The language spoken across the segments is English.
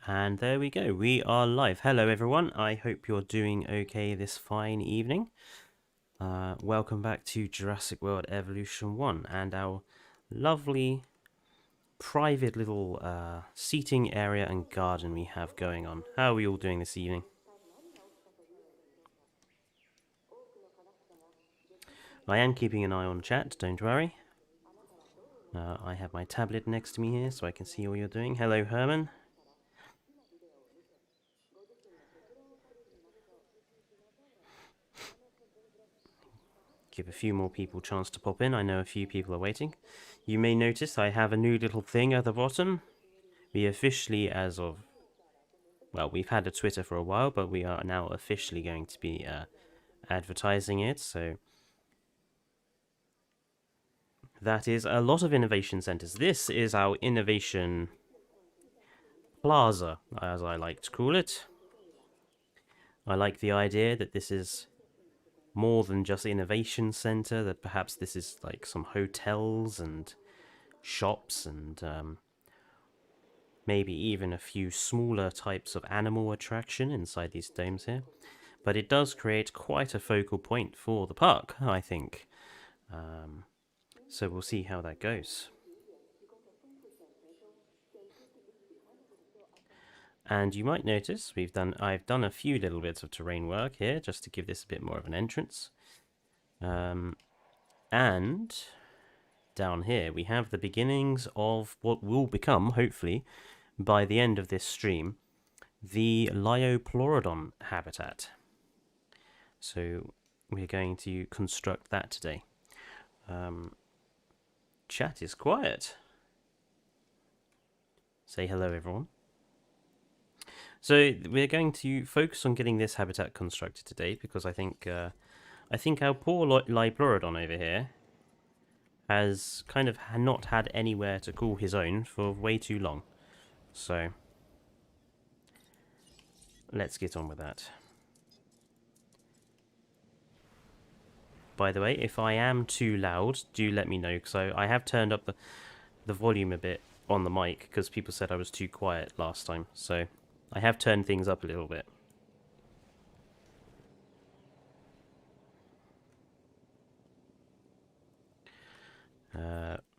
And there we go, we are live. Hello everyone, I hope you're doing okay this fine evening. Welcome back to Jurassic World Evolution 1 and our lovely private little seating area and garden we have going on. How are we all doing this evening? I am keeping an eye on chat, don't worry. I have my tablet next to me here so I can see all you're doing. Hello Herman. Give a few more people a chance to pop in. I know a few people are waiting. You may notice I have a new little thing at the bottom. We officially, as of... well, we've had a Twitter for a while, but we are now officially going to be advertising it, so... that is a lot of innovation centres. This is our innovation plaza, as I like to call it. I like the idea that this is more than just innovation centre, that perhaps this is like some hotels and shops and maybe even a few smaller types of animal attraction inside these domes here. But it does create quite a focal point for the park, I think. So we'll see how that goes. And you might notice I've done a few little bits of terrain work here just to give this a bit more of an entrance. And down here we have the beginnings of what will become, hopefully, by the end of this stream, the Liopleurodon habitat. So we're going to construct that today. Chat is quiet. Say hello, everyone. So we're going to focus on getting this habitat constructed today because I think our poor Liopleurodon over here has kind of not had anywhere to call his own for way too long. So let's get on with that. By the way, if I am too loud, do let me know, because I have turned up the volume a bit on the mic because people said I was too quiet last time. So I have turned things up a little bit.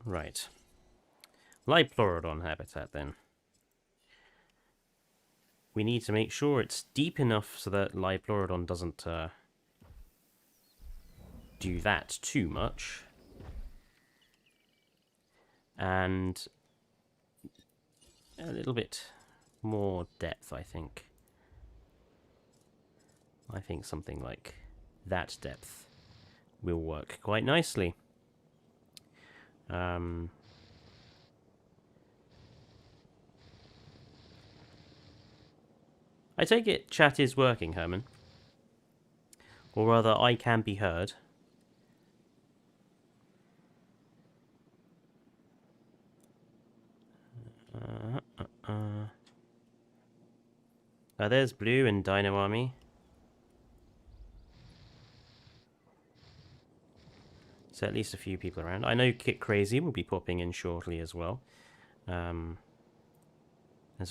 Right. Liopleurodon habitat then. We need to make sure it's deep enough so that Liopleurodon doesn't do that too much. And a little bit more depth, I think. I think something like that depth will work quite nicely. I take it chat is working, Herman. Or rather, I can be heard. There's Blue and Dino Army. So at least a few people around. I know Kit Crazy will be popping in shortly as well. As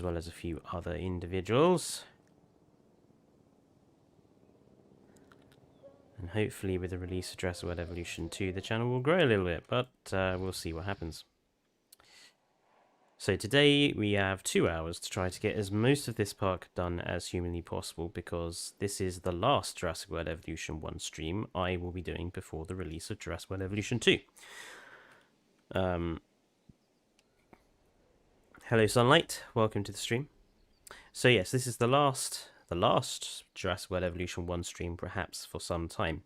well as a few other individuals. And hopefully with the release of Jurassic World Evolution 2, the channel will grow a little bit, but we'll see what happens. So today we have 2 hours to try to get as most of this park done as humanly possible, because this is the last Jurassic World Evolution 1 stream I will be doing before the release of Jurassic World Evolution 2. Hello Sunlight, welcome to the stream. So yes, this is the last Jurassic World Evolution 1 stream perhaps for some time.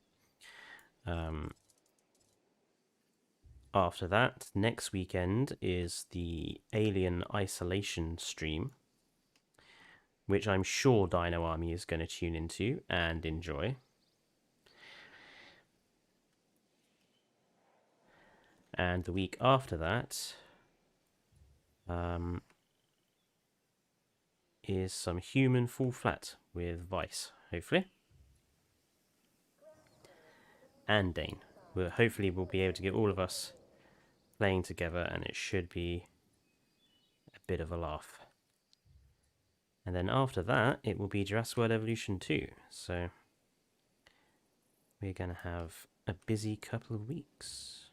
After that, next weekend is the Alien Isolation stream, which I'm sure Dino Army is going to tune into and enjoy. And the week after that is some human full flat with Vice, hopefully. And Dane. Hopefully we'll be able to get all of us playing together, and it should be a bit of a laugh. And then after that, it will be Jurassic World Evolution 2. So we're going to have a busy couple of weeks.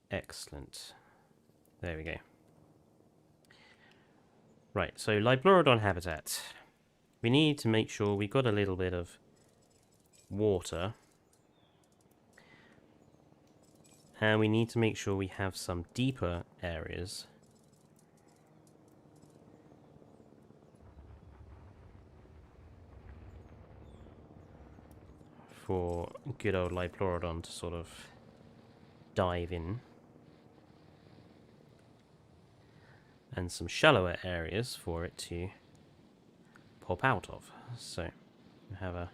Excellent. There we go. Right, so Liblorodon habitat. We need to make sure we've got a little bit of water. And we need to make sure we have some deeper areas. For good old Liblorodon to sort of dive in. And some shallower areas for it to pop out of. So we have a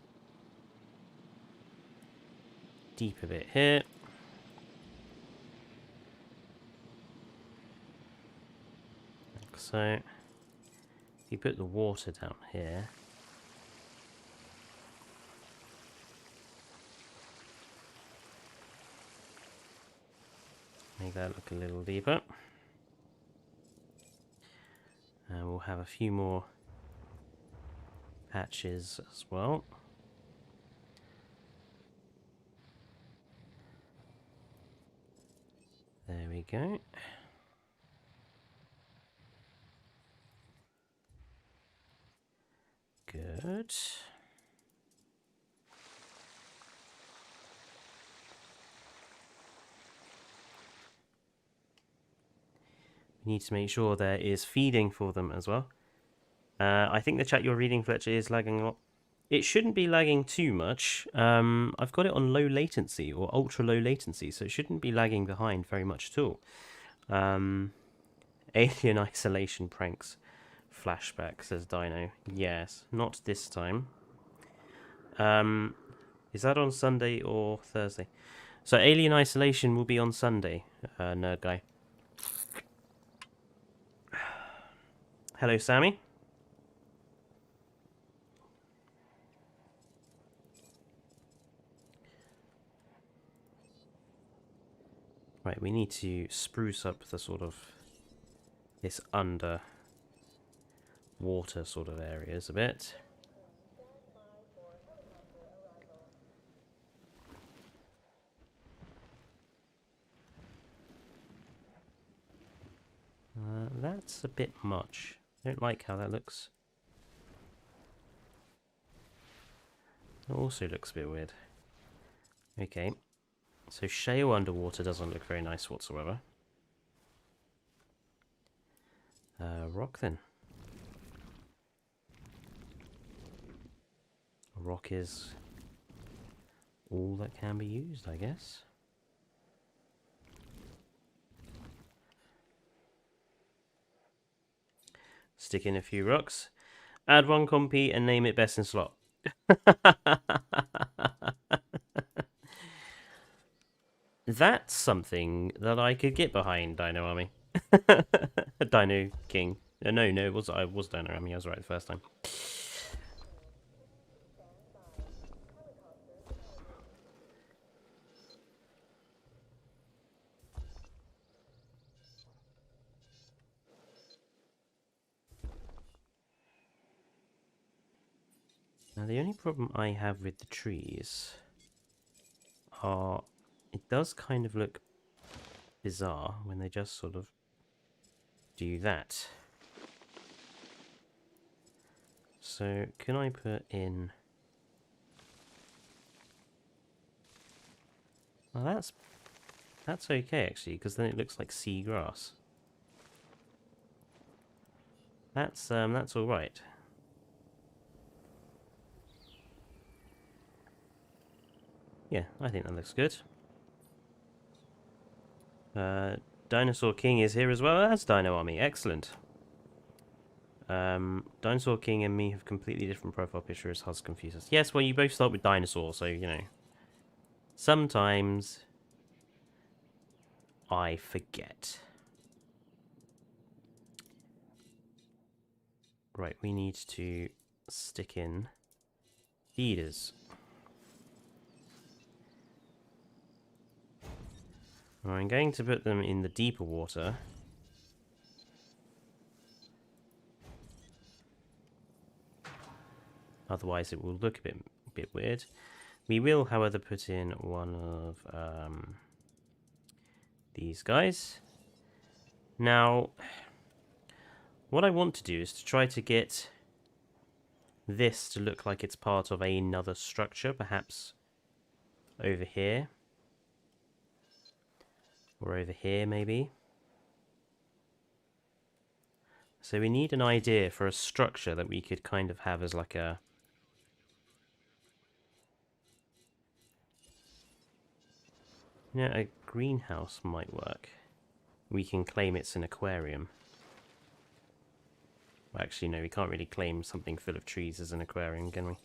deeper bit here. Like so. If you put the water down here, make that look a little deeper. And we'll have a few more patches as well. There we go. Good. We need to make sure there is feeding for them as well. I think the chat you're reading, Fletcher, is lagging a lot. It shouldn't be lagging too much. I've got it on low latency or ultra low latency, so it shouldn't be lagging behind very much at all. Alien isolation pranks. Flashback, says Dino. Yes, not this time. Is that on Sunday or Thursday? So Alien Isolation will be on Sunday, nerd guy. Hello, Sammy. Right, we need to spruce up the sort of this under water sort of areas a bit. That's a bit much. I don't like how that looks. It also looks a bit weird. Okay. So shale underwater doesn't look very nice whatsoever. Rock then. Rock is all that can be used, I guess. Stick in a few rocks. Add one compy and name it best in slot. That's something that I could get behind, Dino Army. Dino King. No, it was Dino Army. I was right the first time. Now, the only problem I have with the trees are it does kind of look bizarre when they just sort of do that. So, can I put in... Well, that's okay, actually, because then it looks like seagrass. That's all right. Yeah, I think that looks good. Dinosaur King is here as well. That's Dino Army. Excellent. Dinosaur King and me have completely different profile pictures. Has confused us. Yes, well, you both start with dinosaur, so, you know. Sometimes I forget. Right, we need to stick in feeders. I'm going to put them in the deeper water. Otherwise it will look a bit weird. We will, however, put in one of these guys. Now, what I want to do is to try to get this to look like it's part of another structure, perhaps over here. Or over here, maybe. So we need an idea for a structure that we could kind of have as like a... You know, a greenhouse might work. We can claim it's an aquarium. Well, actually, no, we can't really claim something full of trees as an aquarium, can we?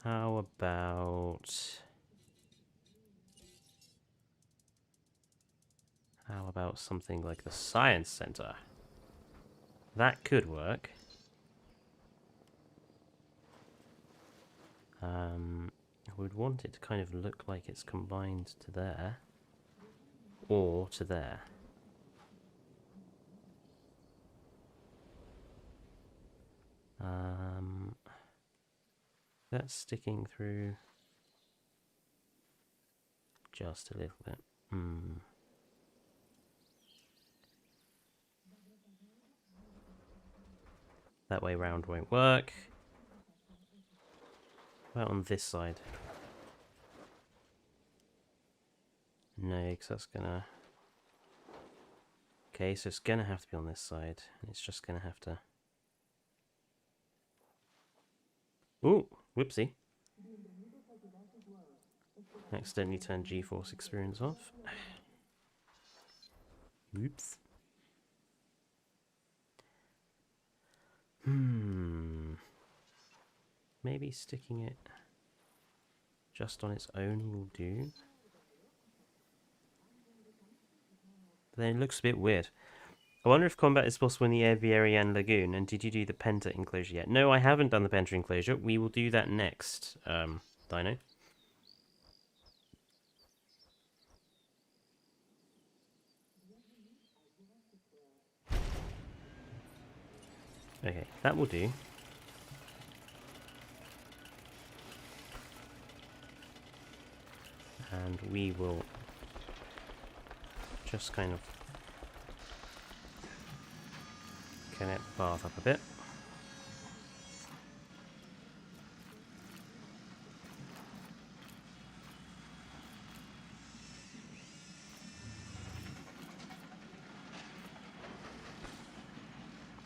How about something like the Science Center? That could work. I would want it to kind of look like it's combined to there. Or to there. That's sticking through just a little bit. That way round won't work. What about on this side? No, because that's gonna... Okay, so it's gonna have to be on this side. It's just gonna have to... Ooh, whoopsie. Accidentally turned G-Force experience off. Oops. Maybe sticking it just on its own will do. But then it looks a bit weird. I wonder if combat is possible in the Aviarian Lagoon, and did you do the Penta enclosure yet? No, I haven't done the Penta enclosure. We will do that next, Dino. Okay, that will do. And we will just kind of connect the path up a bit.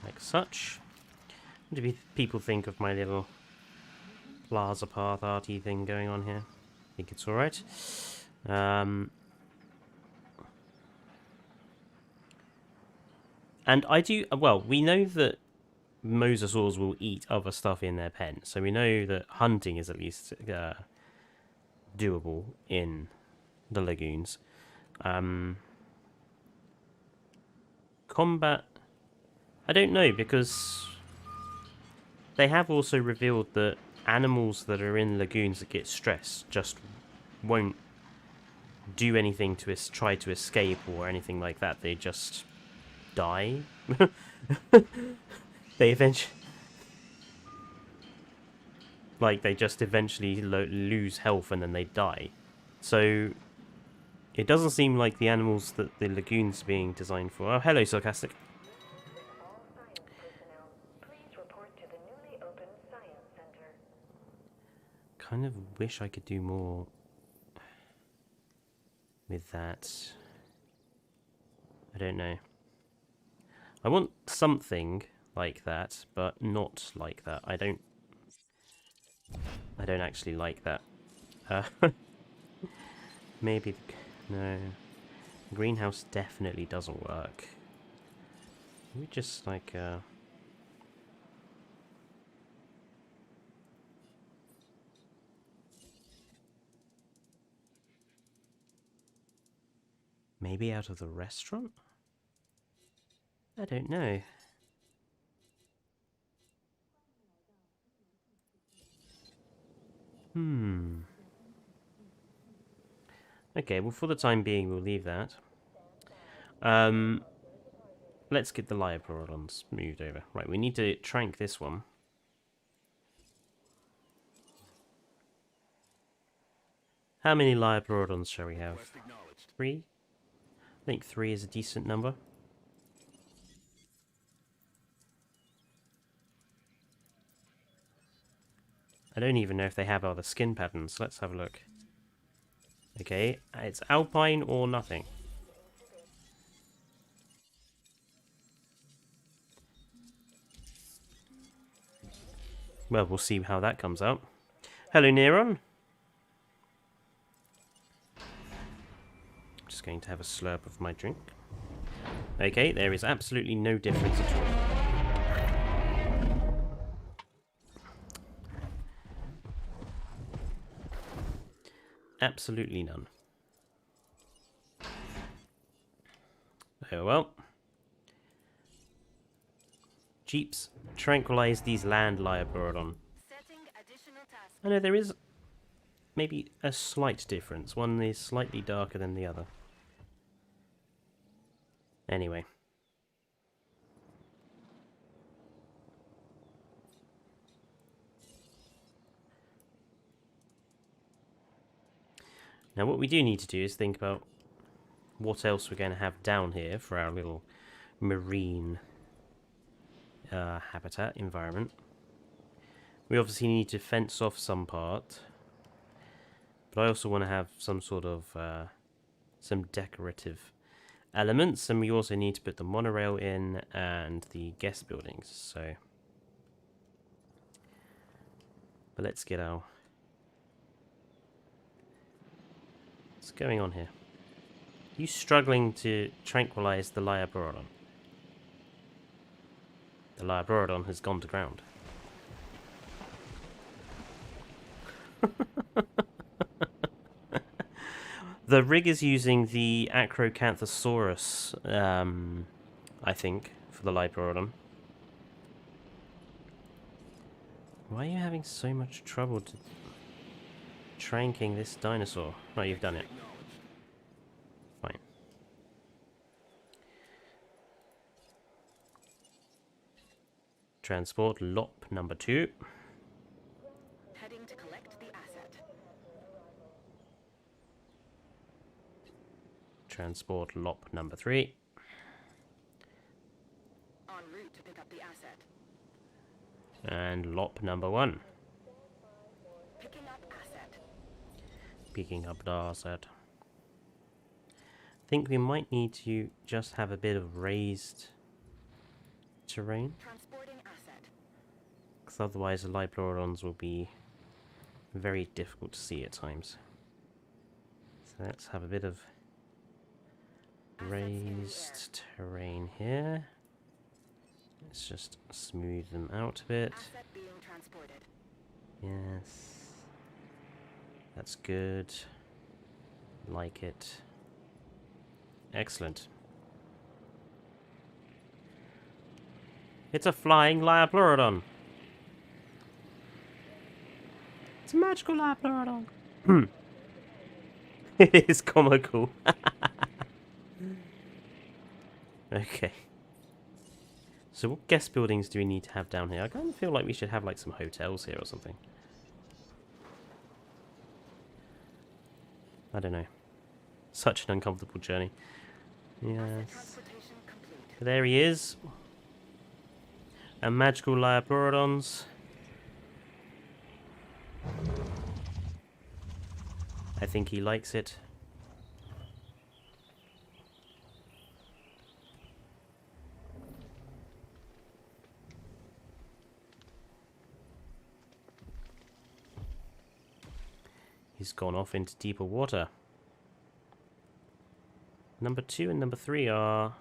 Like such. What do people think of my little plaza path arty thing going on here? I think it's alright. And I do... Well, we know that mosasaurs will eat other stuff in their pen. So we know that hunting is at least doable in the lagoons. Combat... I don't know, because they have also revealed that animals that are in lagoons that get stressed just won't do anything to try to escape or anything like that. They just die. They eventually... Like, they just eventually lose health and then they die. So, it doesn't seem like the animals that the lagoon's being designed for... Oh, hello, Sarcastic. Kind of wish I could do more with that. I don't know. I want something like that, but not like that. I don't actually like that. Maybe... No. Greenhouse definitely doesn't work. We just like... Maybe out of the restaurant? I don't know. Okay, well for the time being we'll leave that. Let's get the Liopleurodons moved over. Right, we need to trank this one. How many Liopleurodons shall we have? 3? I think 3 is a decent number. I don't even know if they have other skin patterns. Let's have a look. Okay, it's alpine or nothing. Well, we'll see how that comes out. Hello, Neron. Just going to have a slurp of my drink. Okay, there is absolutely no difference at all. Absolutely none. Oh well. Jeeps, tranquilize these land Liopleurodon. I know there is maybe a slight difference. One is slightly darker than the other. Anyway. Now what we do need to do is think about what else we're going to have down here for our little marine habitat environment. We obviously need to fence off some part, but I also want to have some sort of some decorative elements, and we also need to put the monorail in and the guest buildings. So, but let's get our... What's going on here? Are you struggling to tranquilize the Liopleurodon? The Liopleurodon has gone to ground. The rig is using the Acrocanthosaurus, I think, for the Liopleurodon. Why are you having so much trouble tranking this dinosaur? Oh, you've done it. Fine. Transport LOP number 2. Heading to collect the asset. Transport LOP number 3. En route to pick up the asset. And LOP number 1. Picking up asset. Picking up the asset. I think we might need to just have a bit of raised terrain. Transporting asset. Because otherwise the Liopleurodons will be very difficult to see at times. So let's have a bit of raised terrain here. Let's just smooth them out a bit. Asset being transported. Yes. That's good. Like it. Excellent. It's a flying Liopleurodon. It's a magical Liopleurodon. It is comical. Okay. So what guest buildings do we need to have down here? I kind of feel like we should have like some hotels here or something. I don't know. Such an uncomfortable journey. Yes. But there he is. A magical Liopleurodons. I think he likes it. He's gone off into deeper water. Number 2 and number 3 are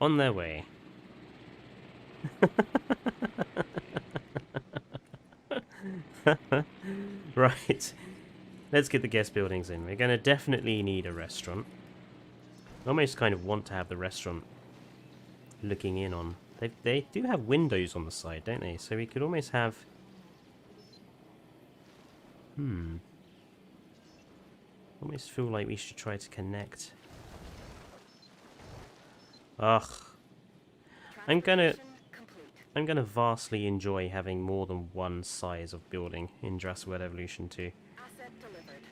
on their way. Right. Let's get the guest buildings in. We're going to definitely need a restaurant. I almost kind of want to have the restaurant looking in on... They do have windows on the side, don't they? So we could almost have... Almost feel like we should try to connect. Ugh. I'm gonna vastly enjoy having more than one size of building in Jurassic World Evolution 2. Asset delivered.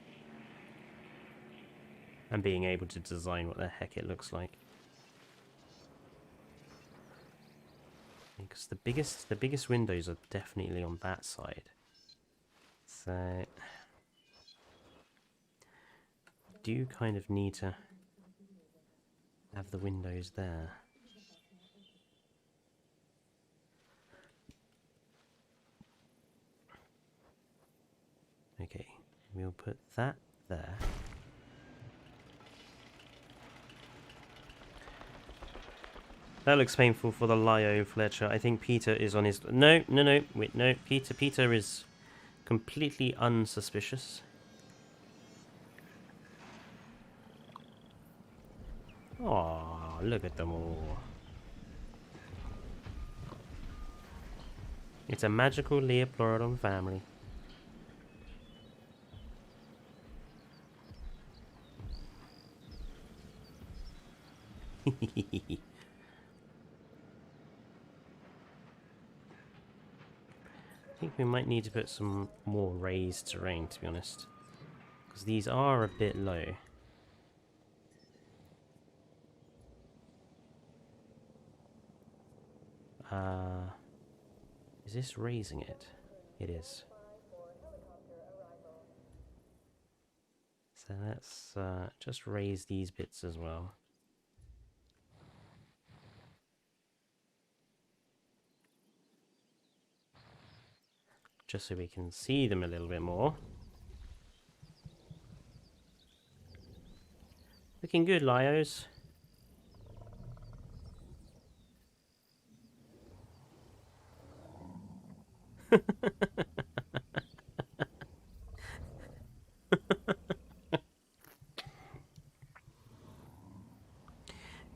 And being able to design what the heck it looks like. Because the biggest windows are definitely on that side. So do kind of need to have the windows there. Okay, we'll put that there. That looks painful for the Lio, Fletcher. I think Peter is on his... No. Wait, no. Peter is completely unsuspicious. Aw, look at them all. It's a magical Leopleurodon family. I think we might need to put some more raised terrain, to be honest. Because these are a bit low. Is this raising it? It is. So let's just raise these bits as well. Just so we can see them a little bit more. Looking good, Lios.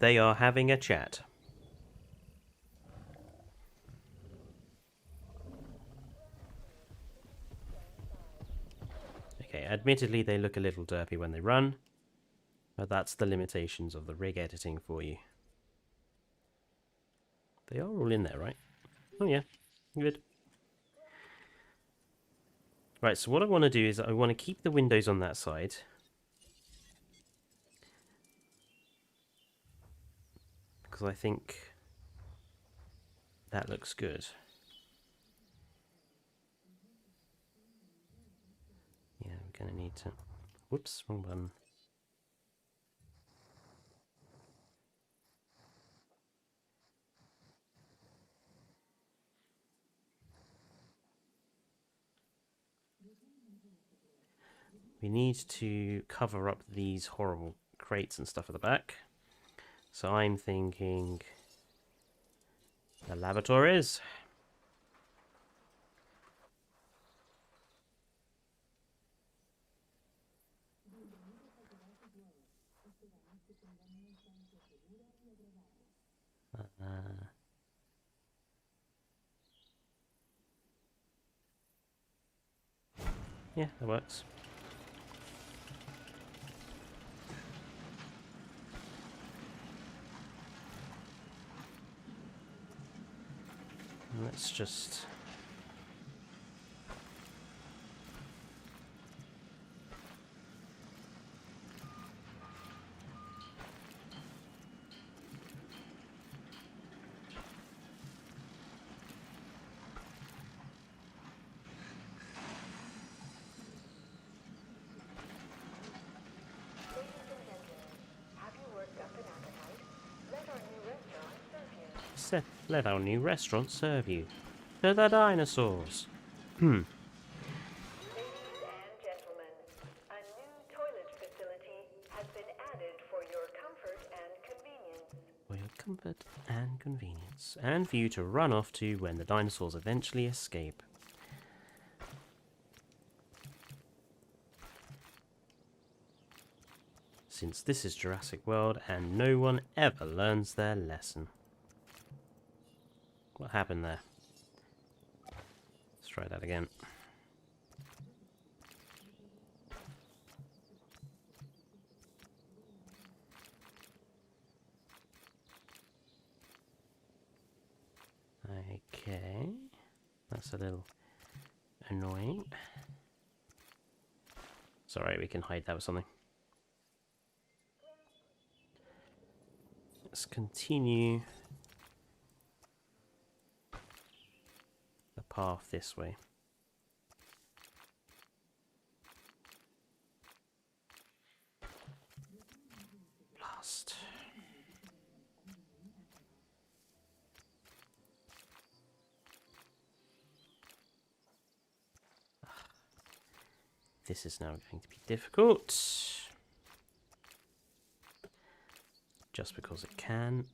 They are having a chat. Okay, admittedly they look a little derpy when they run, but that's the limitations of the rig editing for you. They are all in there, right? Oh yeah, good. Right, so what I want to do is I want to keep the windows on that side. Because I think that looks good. Yeah, we're going to need to... Whoops, wrong button. We need to cover up these horrible crates and stuff at the back. So I'm thinking the laboratories. Yeah, that works. Let's just... Let our new restaurant serve you. To the dinosaurs. Ladies and gentlemen, a new toilet facility has been added for your comfort and convenience. For your comfort and convenience. And for you to run off to when the dinosaurs eventually escape. Since this is Jurassic World and no one ever learns their lesson. What happened there? Let's try that again. That's a little annoying. Sorry, we can hide that with something. Let's continue the path this way. Blast. This is now going to be difficult. Just because it can.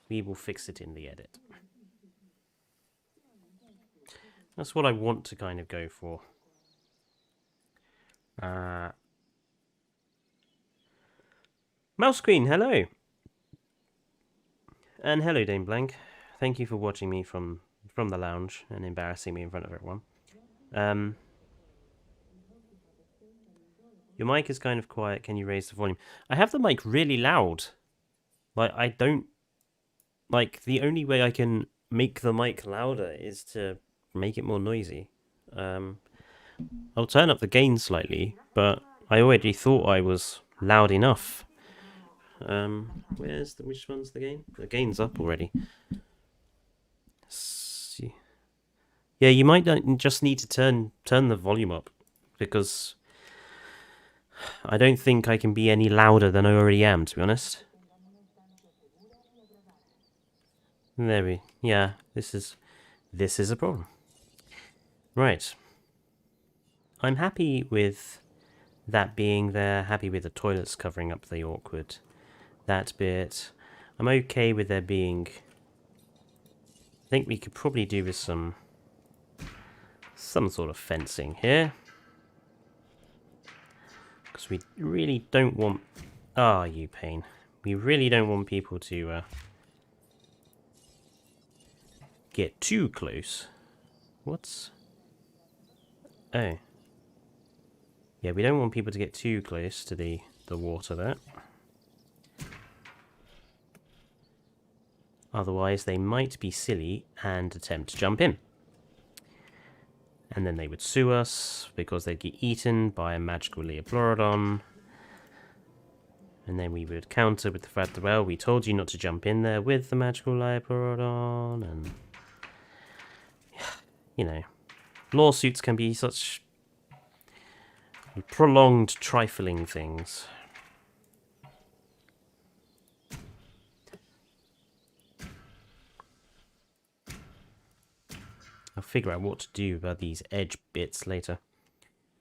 We will fix it in the edit. That's what I want to kind of go for. Mouse Queen, hello! And hello, Dame Blank. Thank you for watching me from the lounge and embarrassing me in front of everyone. Your mic is kind of quiet. Can you raise the volume? I have the mic really loud. Like, I don't... Like, the only way I can make the mic louder is to make it more noisy. I'll turn up the gain slightly, but I already thought I was loud enough. Which one's the gain? The gain's up already. See. Yeah, you might just need to turn the volume up, because I don't think I can be any louder than I already am, to be honest. Yeah, this is a problem. Right. I'm happy with that being there, happy with the toilets covering up the awkward that bit. I'm okay with there being... I think we could probably do with some sort of fencing here. Because we really don't want... Ah, you pain. We really don't want people to get too close. What's... Oh. Yeah, we don't want people to get too close to the water there. Otherwise, they might be silly and attempt to jump in. And then they would sue us because they'd get eaten by a magical Leoplorodon. And then we would counter with the fact that, well, we told you not to jump in there with the magical Leoplorodon. And, you know, lawsuits can be such prolonged, trifling things. I'll figure out what to do about these edge bits later.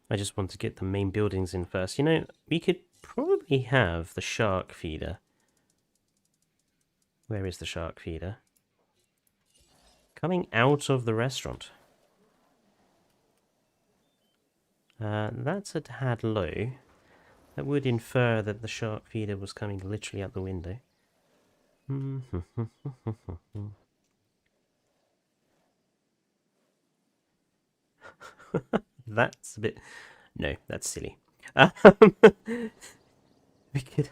I just want to get the main buildings in first. You know, we could probably have the shark feeder. Where is the shark feeder? Coming out of the restaurant. That's a tad low. That would infer that the shark feeder was coming literally out the window. That's a bit... No, that's silly. We could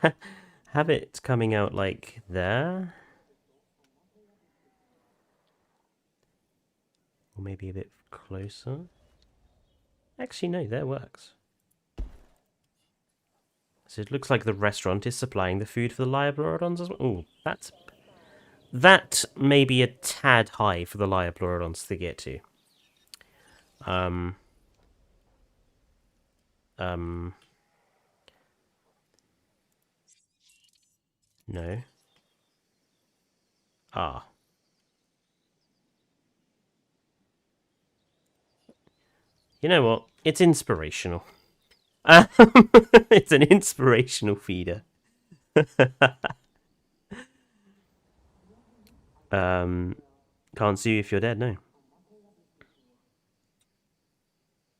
have it coming out like there. Or maybe a bit closer. Actually, no, that works. So it looks like the restaurant is supplying the food for the Leoplorodons as well. Oh, that may be a tad high for the Leoplorodons to get to. No. Ah. You know what? It's inspirational. It's an inspirational feeder. Can't sue you if you're dead, no.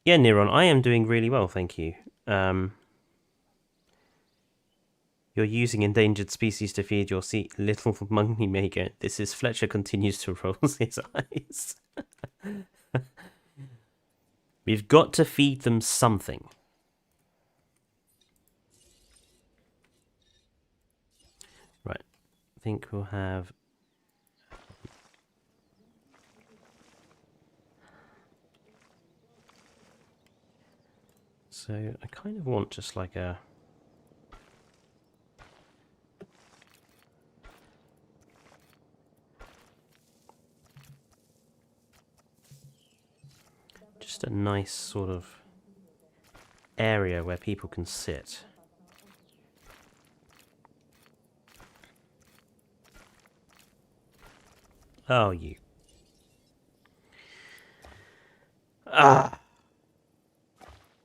Yeah, Neron, I am doing really well, thank you. You're using endangered species to feed your little monkey maker. This is Fletcher continues to roll his eyes. We've got to feed them something. Right. I think we'll have... So I kind of want just like a... Just a nice sort of area where people can sit. Oh, you. Ah!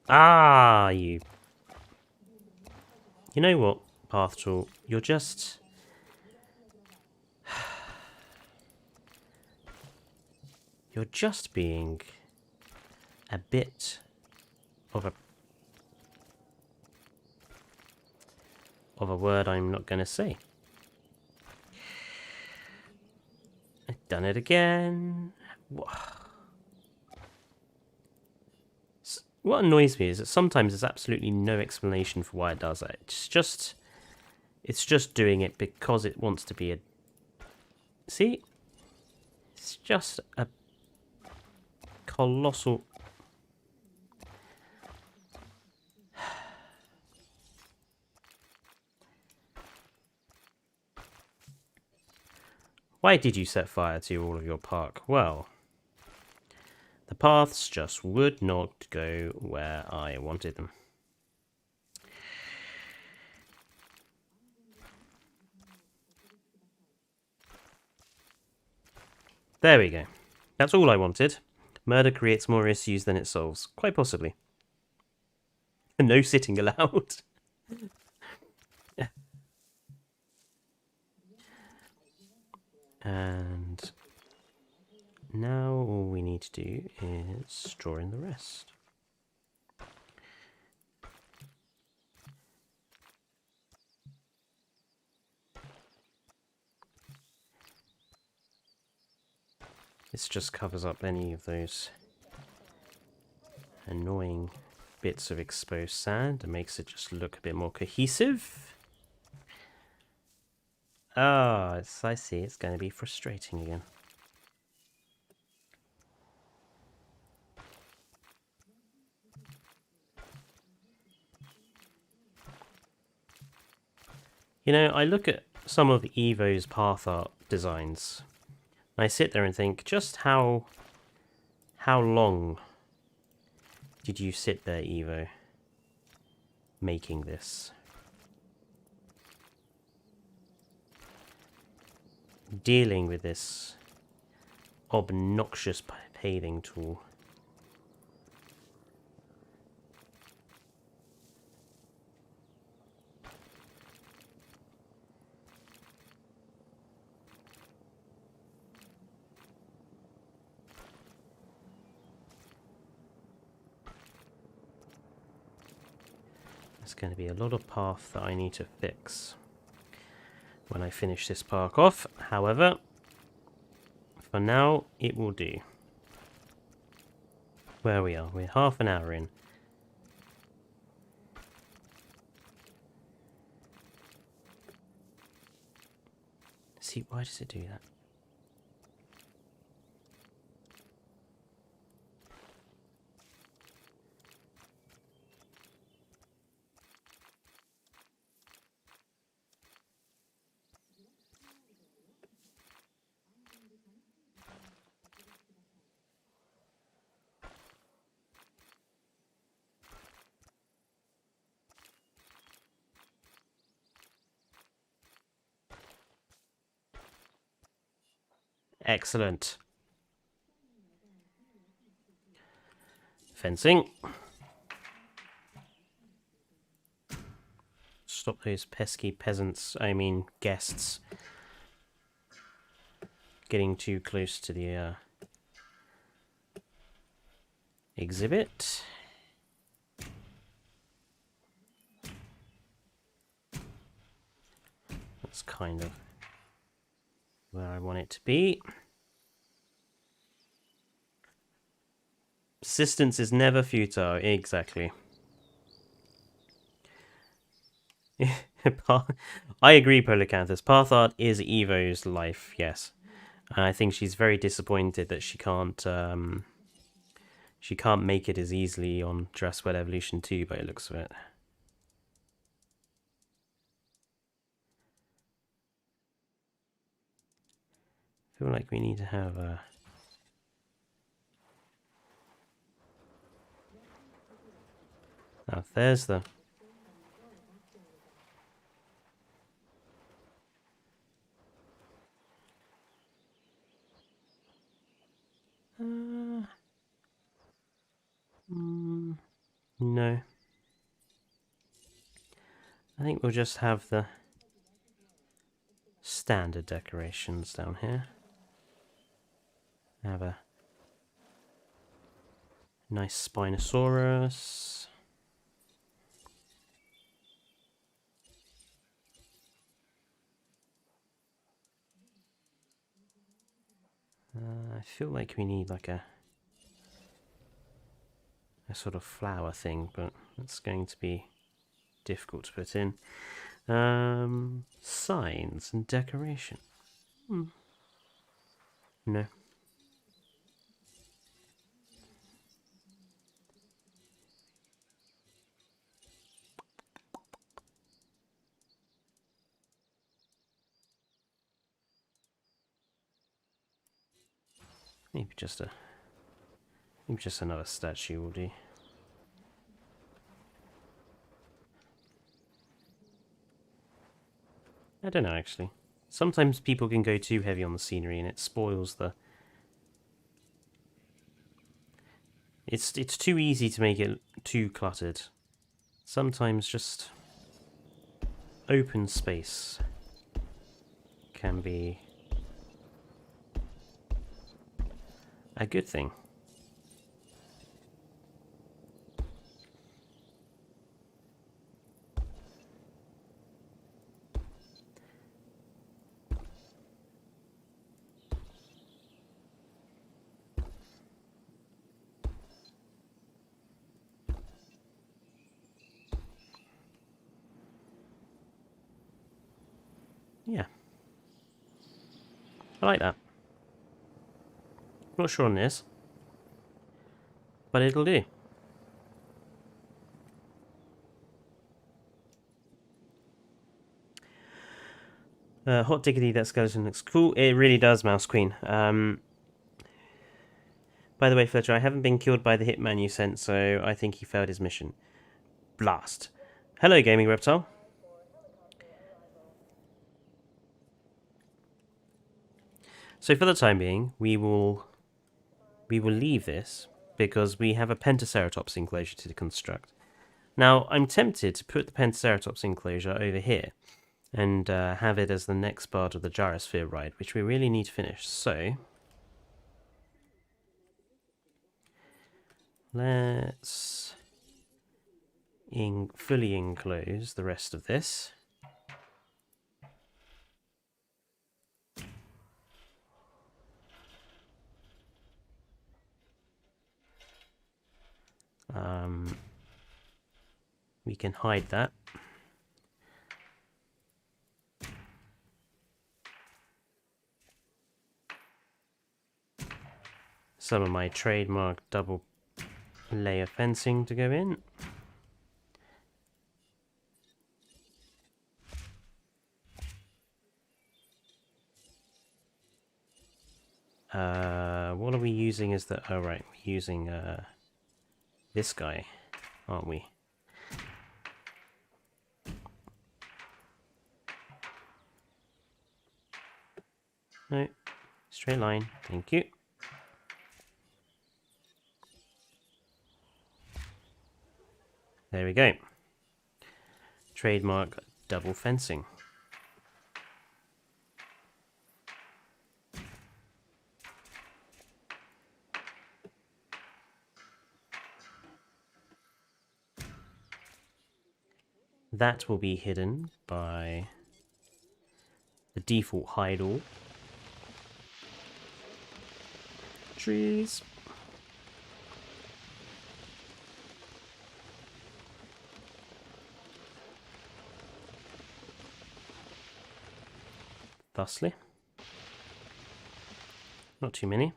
Ah, you. You know what, Path Tool? You're just... You're just being a bit of a word I'm not going to say. I've done it again. What annoys me is that sometimes there's absolutely no explanation for why it does that. It's just doing it because it wants to be a... See? It's just a colossal... Why did you set fire to all of your park? Well, the paths just would not go where I wanted them. There we go. That's all I wanted. Murder creates more issues than it solves. Quite possibly. No sitting allowed. And now all we need to do is draw in the rest. This just covers up any of those annoying bits of exposed sand and makes it just look a bit more cohesive. Ah, I see. It's going to be frustrating again. You know, I look at some of Evo's path art designs, and I sit there and think, just how long did you sit there, Evo, making this? Dealing with this obnoxious paving tool. There's going to be a lot of path that I need to fix when I finish this park off. However, for now, it will do. Where we are, we're half an hour in. See, why does it do that? Excellent. Fencing. Stop those pesky peasants, I mean guests, getting too close to the exhibit. kind of where I want it to be. Persistence is never futile, exactly. I agree, Polacanthus. Path art is Evo's life, yes. I think she's very disappointed that she can't make it as easily on Jurassic World Evolution 2 by the looks of it. I feel like we need to have a... Oh, there's the... no. I think we'll just have the standard decorations down here. Have a nice Spinosaurus. I feel like we need like a sort of flower thing, but it's going to be difficult to put in. Signs and decoration. No. Maybe just another statue will do. I don't know, actually. Sometimes people can go too heavy on the scenery and it spoils the... It's too easy to make it too cluttered. Sometimes just open space can be a good thing. Yeah. I like that. Not sure on this, but it'll do. Hot diggity, that skeleton looks cool. It really does, Mouse Queen. By the way, Fletcher, I haven't been killed by the hitman you sent, so I think he failed his mission. Blast. Hello, Gaming Reptile. So for the time being, we will leave this because we have a Pentaceratops enclosure to construct. Now, I'm tempted to put the Pentaceratops enclosure over here and have it as the next part of the gyrosphere ride, which we really need to finish. So let's fully enclose the rest of this. We can hide that. Some of my trademark double layer fencing to go in. What are we using as the... Oh, right, we're using this guy, aren't we? No, straight line, thank you. There we go. Trademark double fencing. That will be hidden by default hide all. Trees. Thusly. Not too many.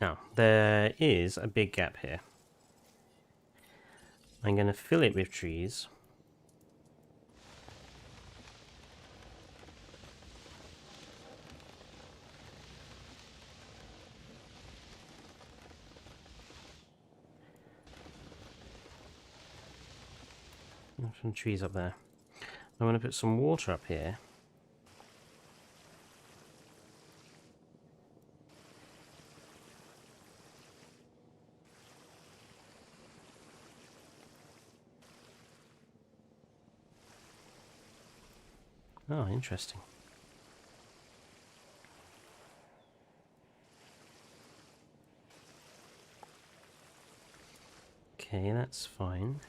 Now, there is a big gap here. I'm going to fill it with trees. Some trees up there. I want to put some water up here. Oh, interesting. Okay, that's fine.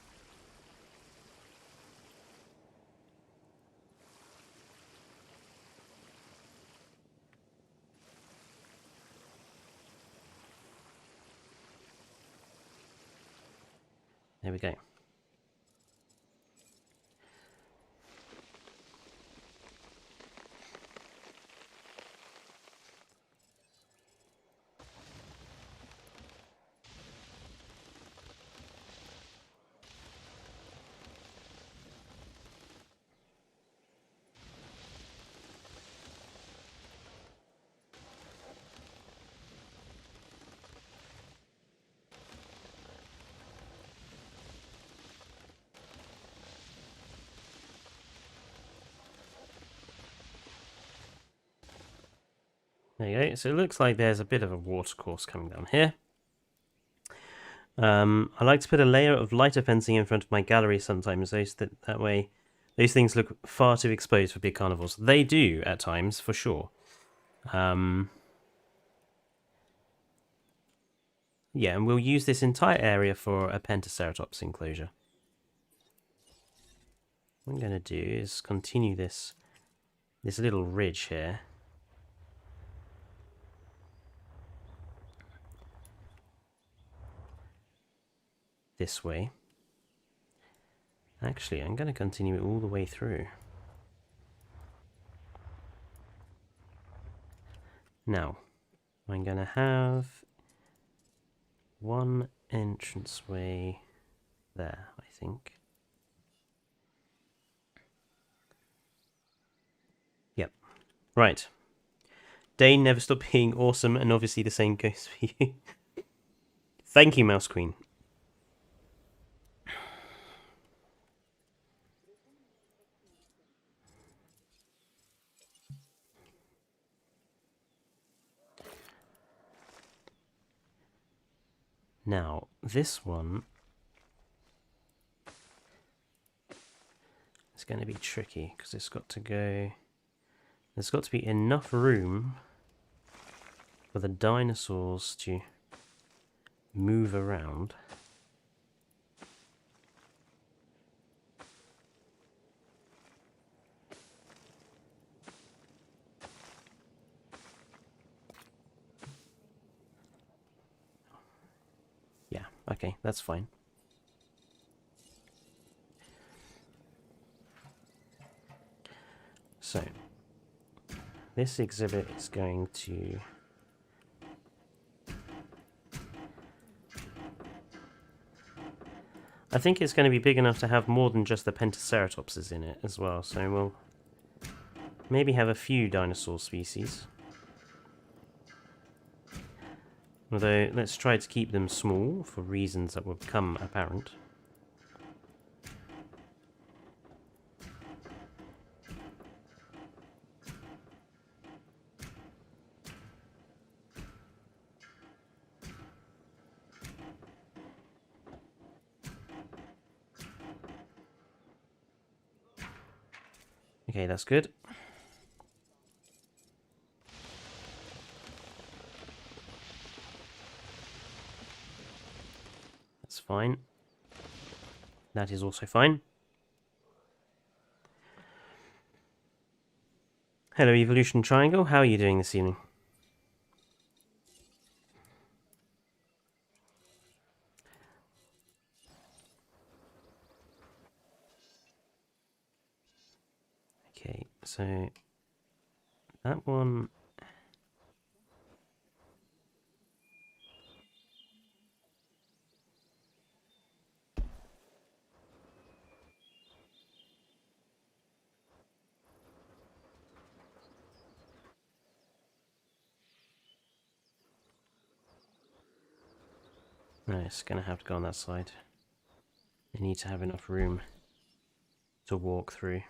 There we go. There you go. So it looks like there's a bit of a watercourse coming down here. I like to put a layer of lighter fencing in front of my gallery sometimes, that way those things look far too exposed for big carnivores. They do at times, for sure. Yeah, and we'll use this entire area for a Pentaceratops enclosure. What I'm going to do is continue this little ridge here. This way. Actually, I'm going to continue it all the way through. Now, I'm going to have one entranceway there, I think. Yep. Right. Dane never stopped being awesome, and obviously the same goes for you. Thank you, Mouse Queen. Now, this one is going to be tricky because it's got to go. There's got to be enough room for the dinosaurs to move around. Yeah, okay, that's fine. So, this exhibit is going to... I think it's going to be big enough to have more than just the Pentaceratopses in it as well, so we'll maybe have a few dinosaur species. Although, let's try to keep them small for reasons that will become apparent. Okay, that's good. That's fine. That is also fine. Hello, Evolution Triangle. How are you doing this evening? Okay, so that one. No, it's gonna have to go on that side. I need to have enough room to walk through.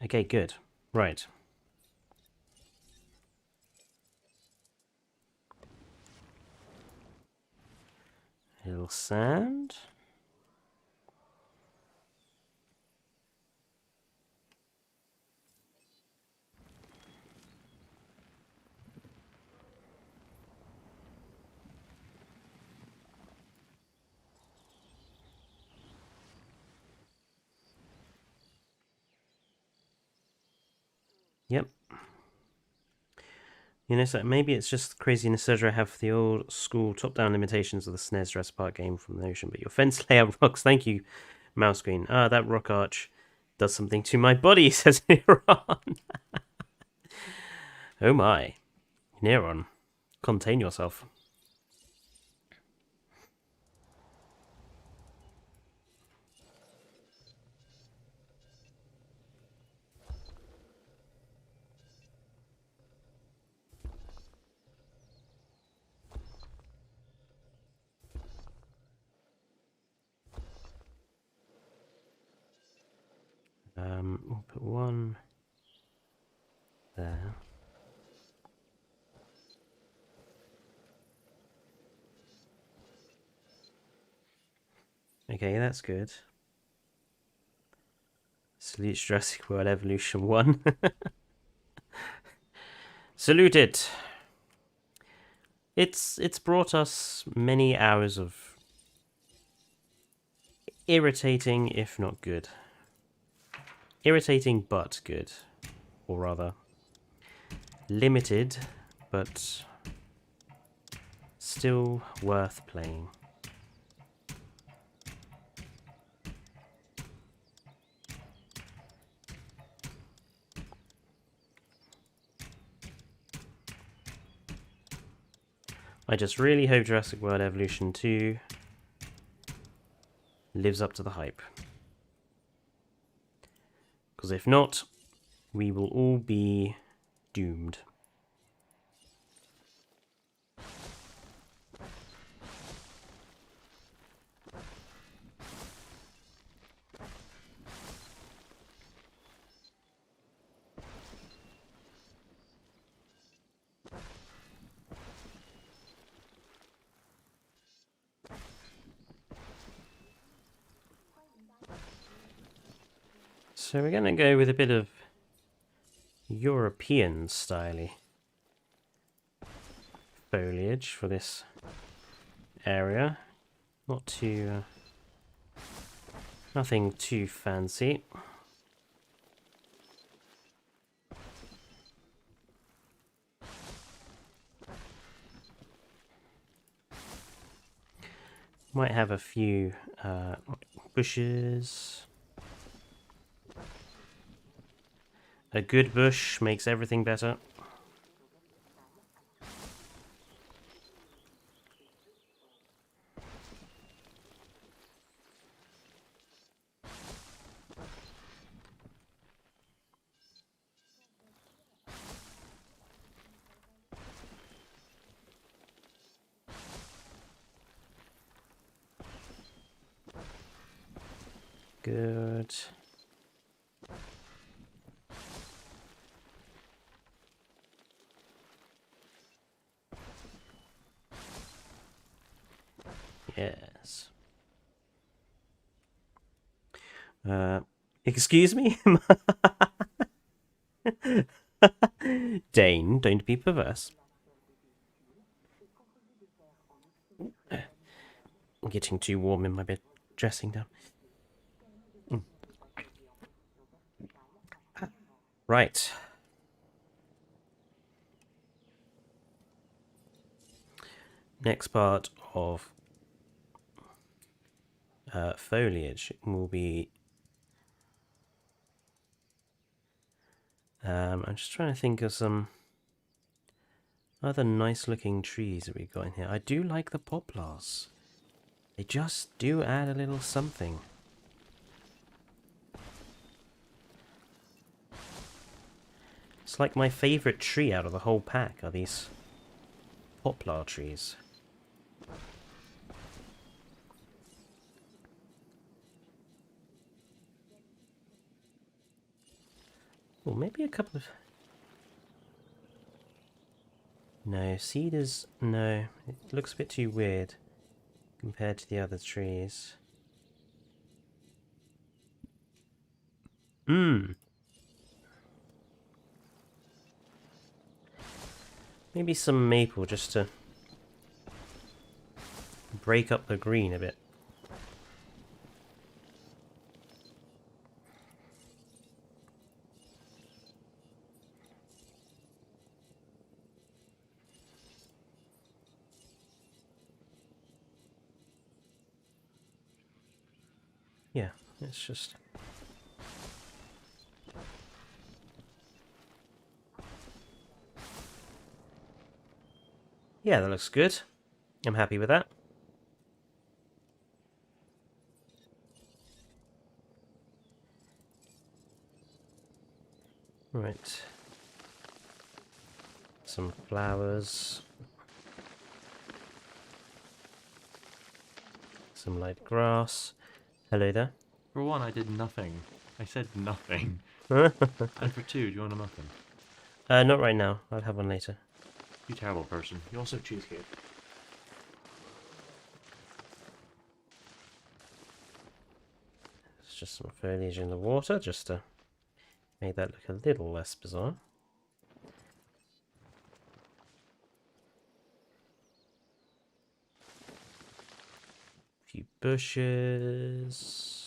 Okay, good. Right. A little sand. Yep. You know, so maybe it's just crazy nostalgia I have for the old school top-down limitations of the SNES Jurassic Park game from the Ocean, but your fence layout rocks. Thank you, Mouse Queen. Ah, that rock arch does something to my body, says Neron. Oh my. Neron, contain yourself. We'll put one there. Okay, that's good. Salute Jurassic World Evolution 1. Salute it! It's brought us many hours of irritating, if not good. Irritating but good. Or rather, limited, but still worth playing. I just really hope Jurassic World Evolution 2 lives up to the hype. Because if not, we will all be doomed. So we're going to go with a bit of European style foliage for this area. Not too... nothing too fancy. Might have a few bushes. A good bush makes everything better. Good. Yes. Excuse me? Dane, don't be perverse. I'm getting too warm in my bed, dressing down. Right. Next part of foliage will be... I'm just trying to think of some other nice looking trees that we got in here. I do like the poplars. They just do add a little something. It's like my favourite tree out of the whole pack are these poplar trees. Or maybe a couple of... No, cedars... No, it looks a bit too weird compared to the other trees. Maybe some maple just to break up the green a bit. Yeah, it's just... Yeah, that looks good. I'm happy with that. Right. Some flowers. Some light grass. Hello there. For one, I did nothing. I said nothing. Not And for two, do you want a muffin? right now. I'll have one later. You terrible person. You also have cheesecake. It's just some foliage in the water, just to make that look a little less bizarre. A few bushes.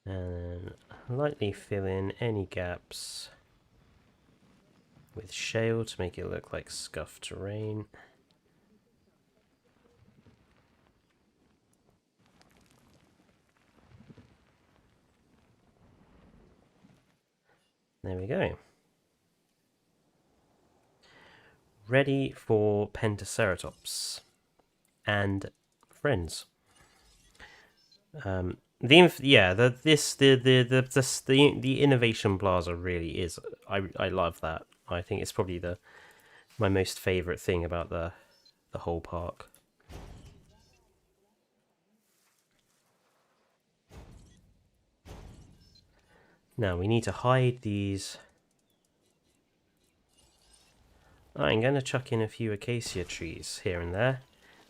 And lightly fill in any gaps with shale to make it look like scuffed terrain. There we go. Ready for Pentaceratops and friends. The innovation plaza really is. I love that. I think it's probably my most favorite thing about the whole park. Now we need to hide these. I'm going to chuck in a few acacia trees here and there.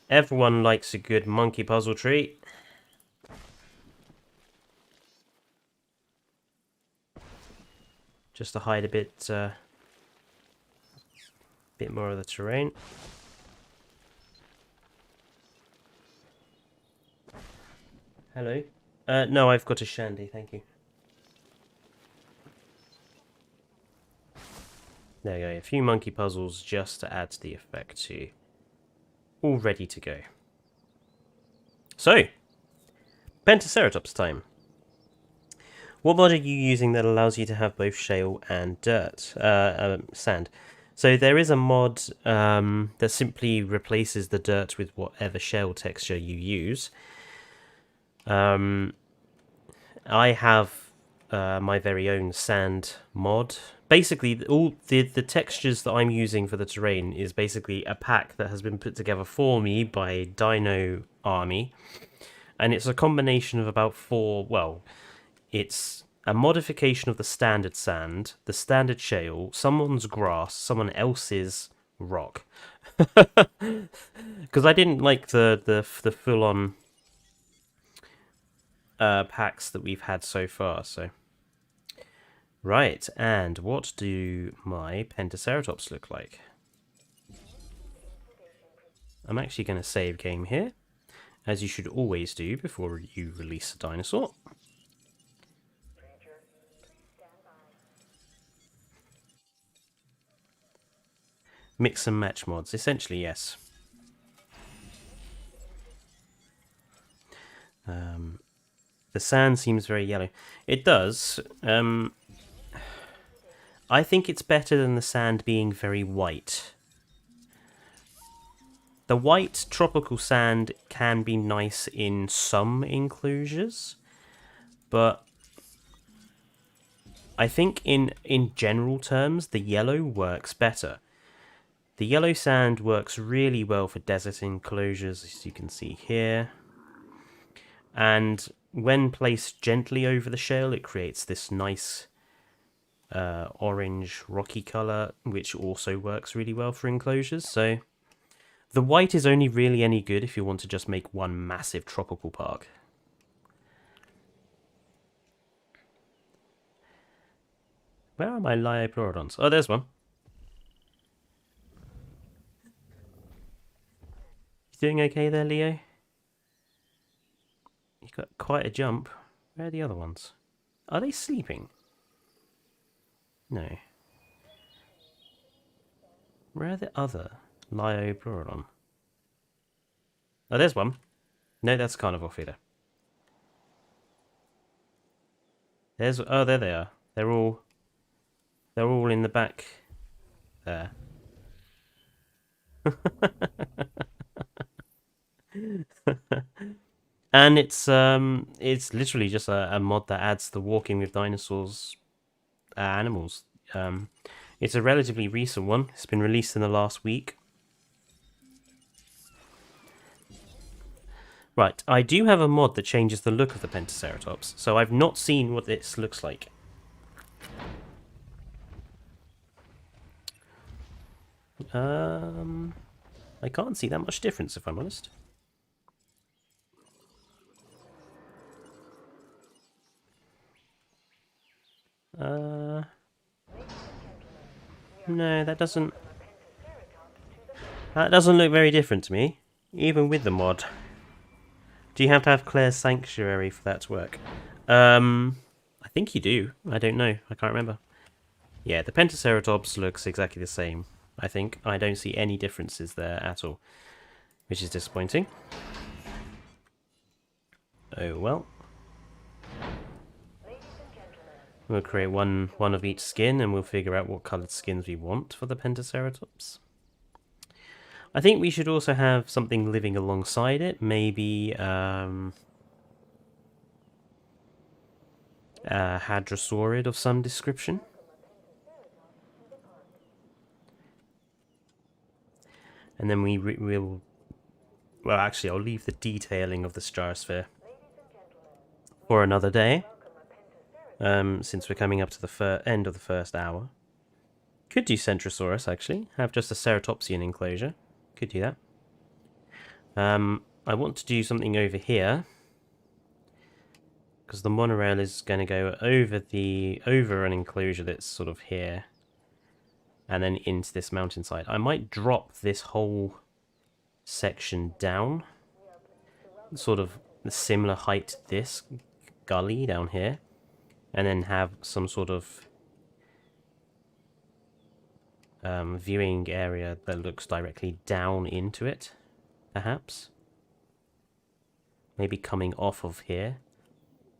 Everyone likes a good monkey puzzle tree. Just to hide a bit more of the terrain. Hello. No, I've got a shandy, thank you. There we go, a few monkey puzzles just to add to the effect too. All ready to go. So, Pentaceratops time. What mod are you using that allows you to have both shale and dirt, sand? So there is a mod that simply replaces the dirt with whatever shale texture you use. I have my very own sand mod. Basically, all the textures that I'm using for the terrain is basically a pack that has been put together for me by Dino Army. And it's a combination of about it's a modification of the standard sand, the standard shale, someone's grass, someone else's rock. Because I didn't like the full-on packs that we've had so far. So, right, and what do my Pentaceratops look like? I'm actually going to save game here, as you should always do before you release a dinosaur. Mix and match mods, essentially, yes. The sand seems very yellow. It does. I think it's better than the sand being very white. The white tropical sand can be nice in some enclosures, but I think in general terms, the yellow works better. The yellow sand works really well for desert enclosures, as you can see here. And when placed gently over the shale, it creates this nice orange rocky colour, which also works really well for enclosures. So the white is only really any good if you want to just make one massive tropical park. Where are my Liopleurodons? Oh, there's one. You doing okay there, Leo? You got quite a jump. Where are the other ones? Are they sleeping? No. Where are the other Liopleurodon? Oh, there's one. No, that's Carnivore feeder. There's oh, there they are. They're all in the back there. And it's literally just a mod that adds the walking with dinosaurs animals. It's a relatively recent one. It's been released in the last week. Right, I do have a mod that changes the look of the Pentaceratops, so I've not seen what this looks like. I can't see that much difference, if I'm honest. No, that doesn't look very different to me, even with the mod. Do you have to have Claire's Sanctuary for that to work? I think you do. I don't know. I can't remember. Yeah, the Pentaceratops looks exactly the same, I think. I don't see any differences there at all, which is disappointing. Oh well. We'll create one of each skin, and we'll figure out what coloured skins we want for the Pentaceratops. I think we should also have something living alongside it. Maybe a hadrosaurid of some description. And then we'll... Well, actually, I'll leave the detailing of the Starosphere for another day. Since we're coming up to the end of the first hour. Could do Centrosaurus, actually. Have just a Ceratopsian enclosure. Could do that. I want to do something over here, because the monorail is going to go over an enclosure that's sort of here, and then into this mountainside. I might drop this whole section down, sort of the similar height to this gully down here, and then have some sort of viewing area that looks directly down into it, perhaps. Maybe coming off of here.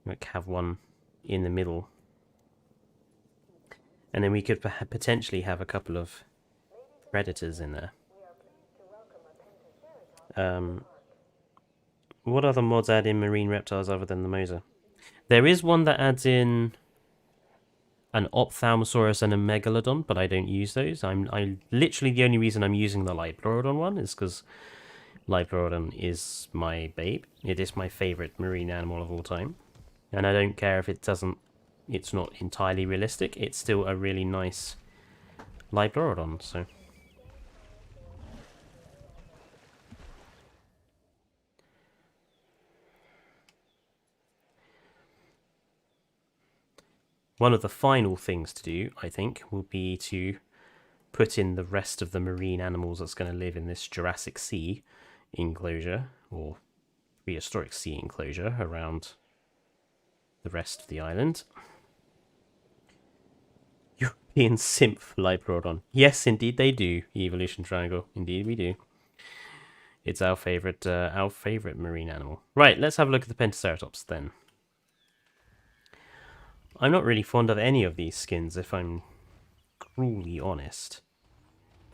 Like have one in the middle. And then we could potentially have a couple of predators in there. What other mods add in marine reptiles other than the Mosa? There is one that adds in an Ophthalmosaurus and a Megalodon, but I don't use those. I literally the only reason I'm using the Liopleurodon one is because Liopleurodon is my babe. It is my favourite marine animal of all time. And I don't care if it's not entirely realistic. It's still a really nice Liopleurodon, so... one of the final things to do, I think, will be to put in the rest of the marine animals that's going to live in this Jurassic Sea enclosure, or prehistoric sea enclosure, around the rest of the island. European Symph Liprodon. Yes, indeed they do, Evolution Triangle. Indeed we do. It's our favourite marine animal. Right, let's have a look at the Pentaceratops then. I'm not really fond of any of these skins, if I'm cruelly honest.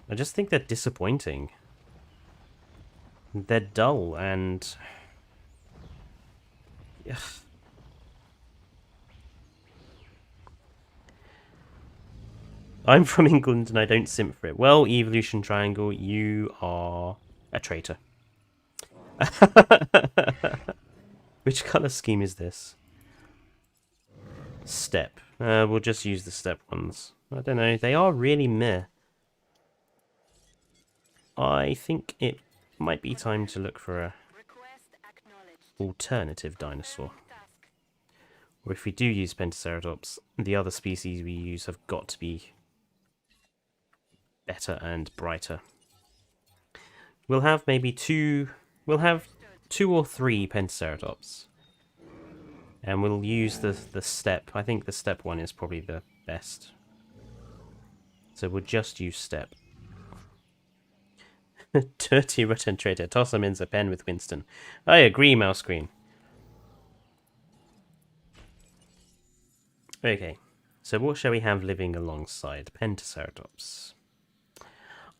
I just think they're disappointing. They're dull and... Ugh. I'm from England and I don't simp for it. Well, Evolution Triangle, you are a traitor. Which colour scheme is this? Step. We'll just use the step ones. I don't know. They are really meh. I think it might be time to look for a alternative dinosaur. Or if we do use Pentaceratops, the other species we use have got to be better and brighter. We'll have maybe two... We'll have 2 or 3 Pentaceratops. And we'll use the step. I think the step one is probably the best. So we'll just use step. Dirty rotten traitor. Toss him in the pen with Winston. I agree, Mouse Queen. Okay. So what shall we have living alongside Pentaceratops?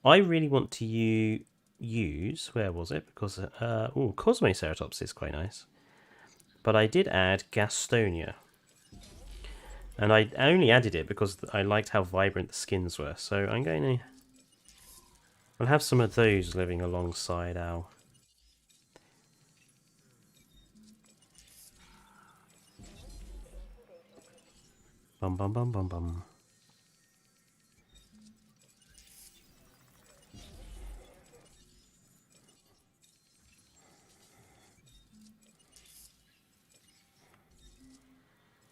I really want to use... Where was it? Because... oh, Cosmoceratops is quite nice. But I did add Gastonia. And I only added it because I liked how vibrant the skins were. So I'm going to... I'll have some of those living alongside our... Bum bum bum bum bum.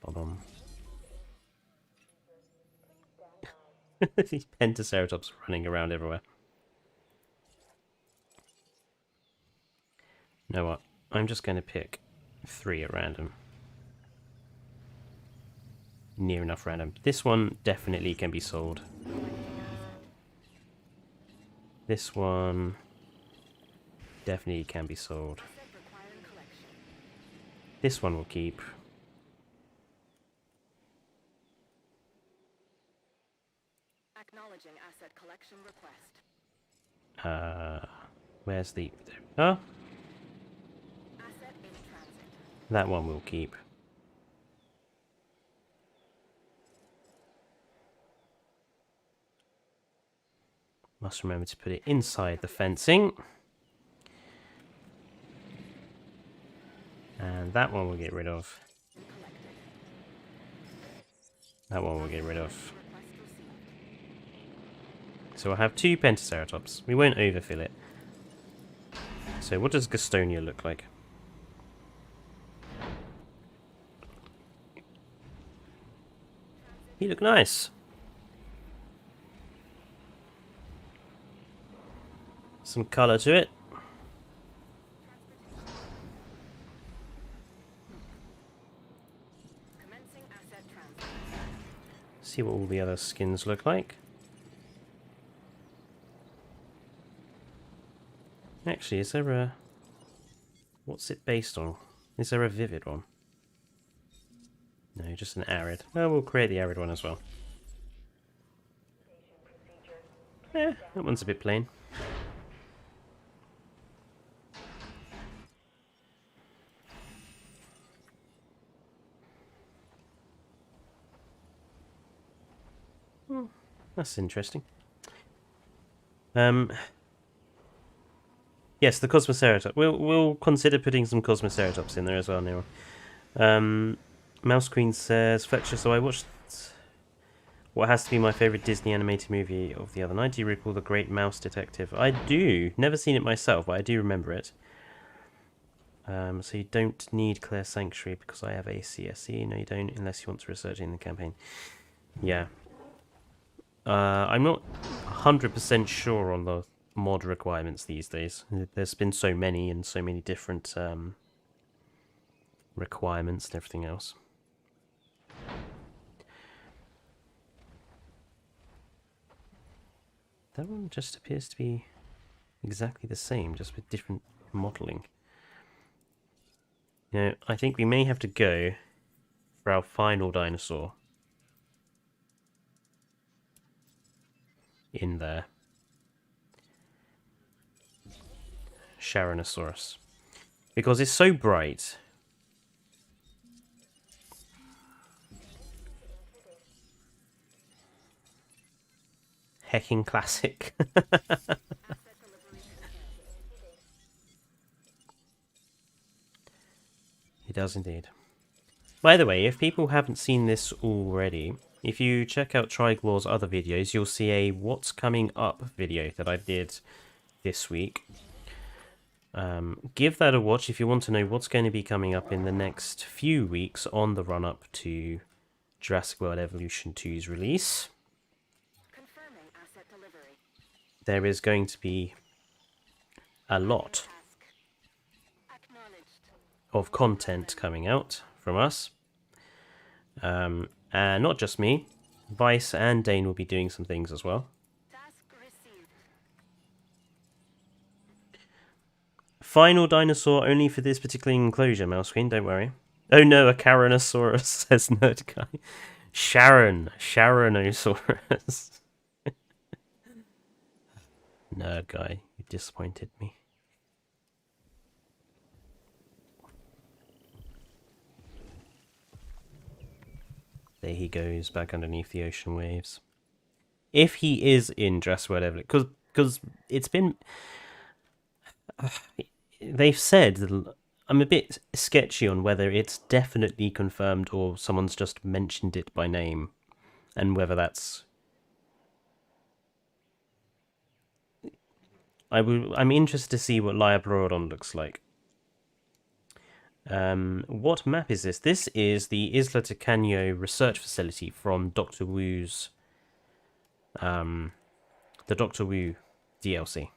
Bum bum. These Pentaceratops running around everywhere. You know what? I'm just going to pick 3 at random. Near enough random. This one definitely can be sold. This one definitely can be sold. This one will keep. Acknowledging asset collection request. Where's the... Oh? Asset in transit. That one will keep. Must remember to put it inside the fencing. And that one we'll get rid of. That one we'll get rid of. So we'll have 2 Pentaceratops. We won't overfill it. So what does Gastonia look like? He look nice. Some colour to it. Commencing asset transit. See what all the other skins look like. Actually, is there a... What's it based on? Is there a vivid one? No, just an arid. Well, we'll create the arid one as well. Yeah, that one's a bit plain. That's interesting. Yes, the Cosmoceratops. We'll consider putting some Cosmoceratops in there as well, Nero. Mouse Queen says, Fletcher, so I watched what has to be my favourite Disney animated movie of the other night. Do you recall The Great Mouse Detective? I do. Never seen it myself, but I do remember it. So you don't need Clear Sanctuary because I have ACSE. No, you don't, unless you want to research it in the campaign. Yeah. I'm not 100% sure on the mod requirements these days. There's been so many and so many different requirements and everything else. That one just appears to be exactly the same, just with different modelling. Now, I think we may have to go for our final dinosaur in there. Sharonosaurus. Because it's so bright. Hecking classic. It does indeed. By the way, if people haven't seen this already, if you check out Triglaw's other videos, you'll see a What's Coming Up video that I did this week. Give that a watch if you want to know what's going to be coming up in the next few weeks on the run-up to Jurassic World Evolution 2's release. Confirming asset delivery. There is going to be a lot Acknowledged. of content coming out from us. And not just me, Vice and Dane will be doing some things as well. Task received. Final dinosaur only for this particular enclosure, Mouse Queen, don't worry. Oh no, a Caranosaurus, says Nerd Guy. Sharonosaurus. Nerd Guy, you disappointed me. There he goes, back underneath the ocean waves. If he is in Jurassic World Evolution, because it's been... They've said... I'm a bit sketchy on whether it's definitely confirmed or someone's just mentioned it by name. And whether that's... I'm interested to see what Liabrodon looks like. What map is this? This is the Isla Tacaño research facility from Dr. Wu's the Dr. Wu DLC.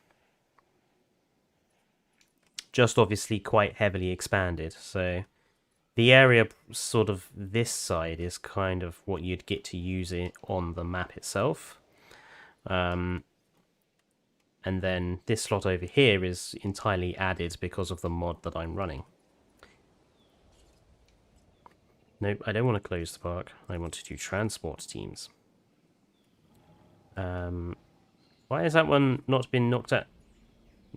Just obviously quite heavily expanded, so the area sort of this side is kind of what you'd get to use it on the map itself. And then this slot over here is entirely added because of the mod that I'm running. Nope, I don't want to close the park. I want to do transport teams. Why has that one not been knocked out?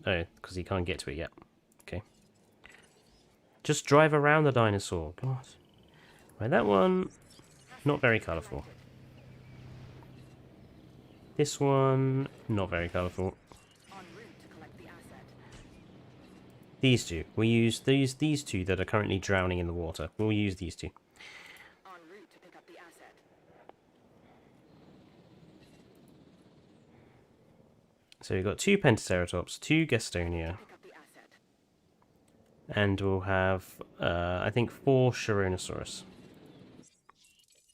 Oh, because he can't get to it yet. Okay. Just drive around the dinosaur. God. Right, that one, not very colourful. This one, not very colourful. En route to collect the asset. These two. We'll use these two that are currently drowning in the water. We'll use these two. En route to pick up the asset. So we've got 2 Pentaceratops, 2 Gastonia, Pick up the asset. and we'll have, I think, 4 Sharonosaurus.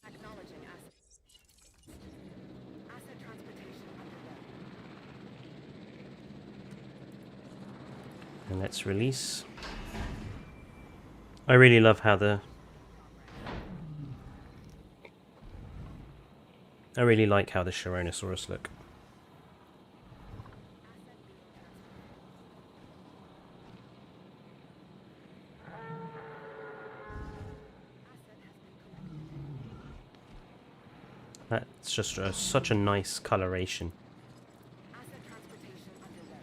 Acknowledging asset. Asset transportation underway. And let's release. I really love how I really like how the Sharonosaurus look. That's just such a nice coloration. Asset transportation underway.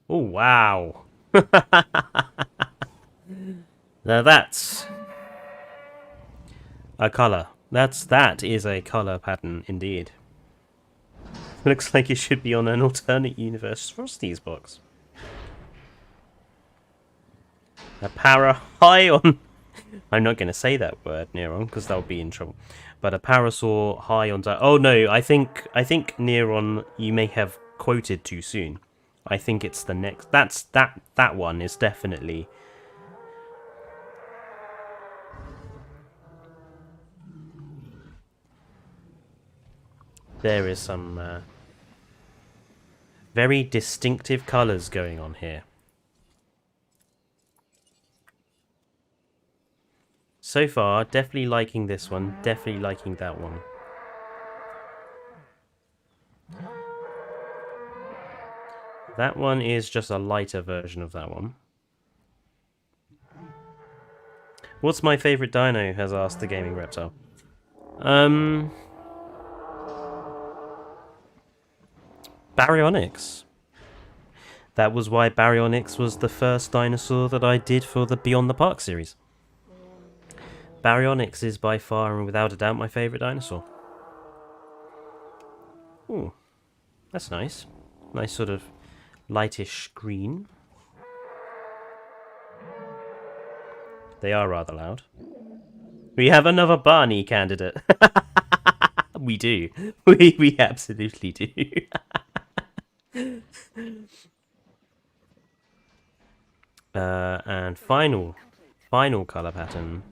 Oh, wow. Now that's a colour. That is a colour pattern indeed. Looks like it should be on an alternate universe Frosty's box. A para high on I'm not going to say that word, Neron, because that'll be in trouble. But a parasaur high on... Oh, no, I think Neron, you may have quoted too soon. I think it's the next... That one is definitely... There is some very distinctive colours going on here. So far, definitely liking this one, definitely liking that one. That one is just a lighter version of that one. What's my favourite dino? Has asked the gaming reptile. Baryonyx. That was why Baryonyx was the first dinosaur that I did for the Beyond the Park series. Baryonyx is by far and without a doubt my favourite dinosaur. Ooh, that's nice. Nice sort of lightish green. They are rather loud. We have another Barney candidate. We do. We absolutely do. And final colour pattern.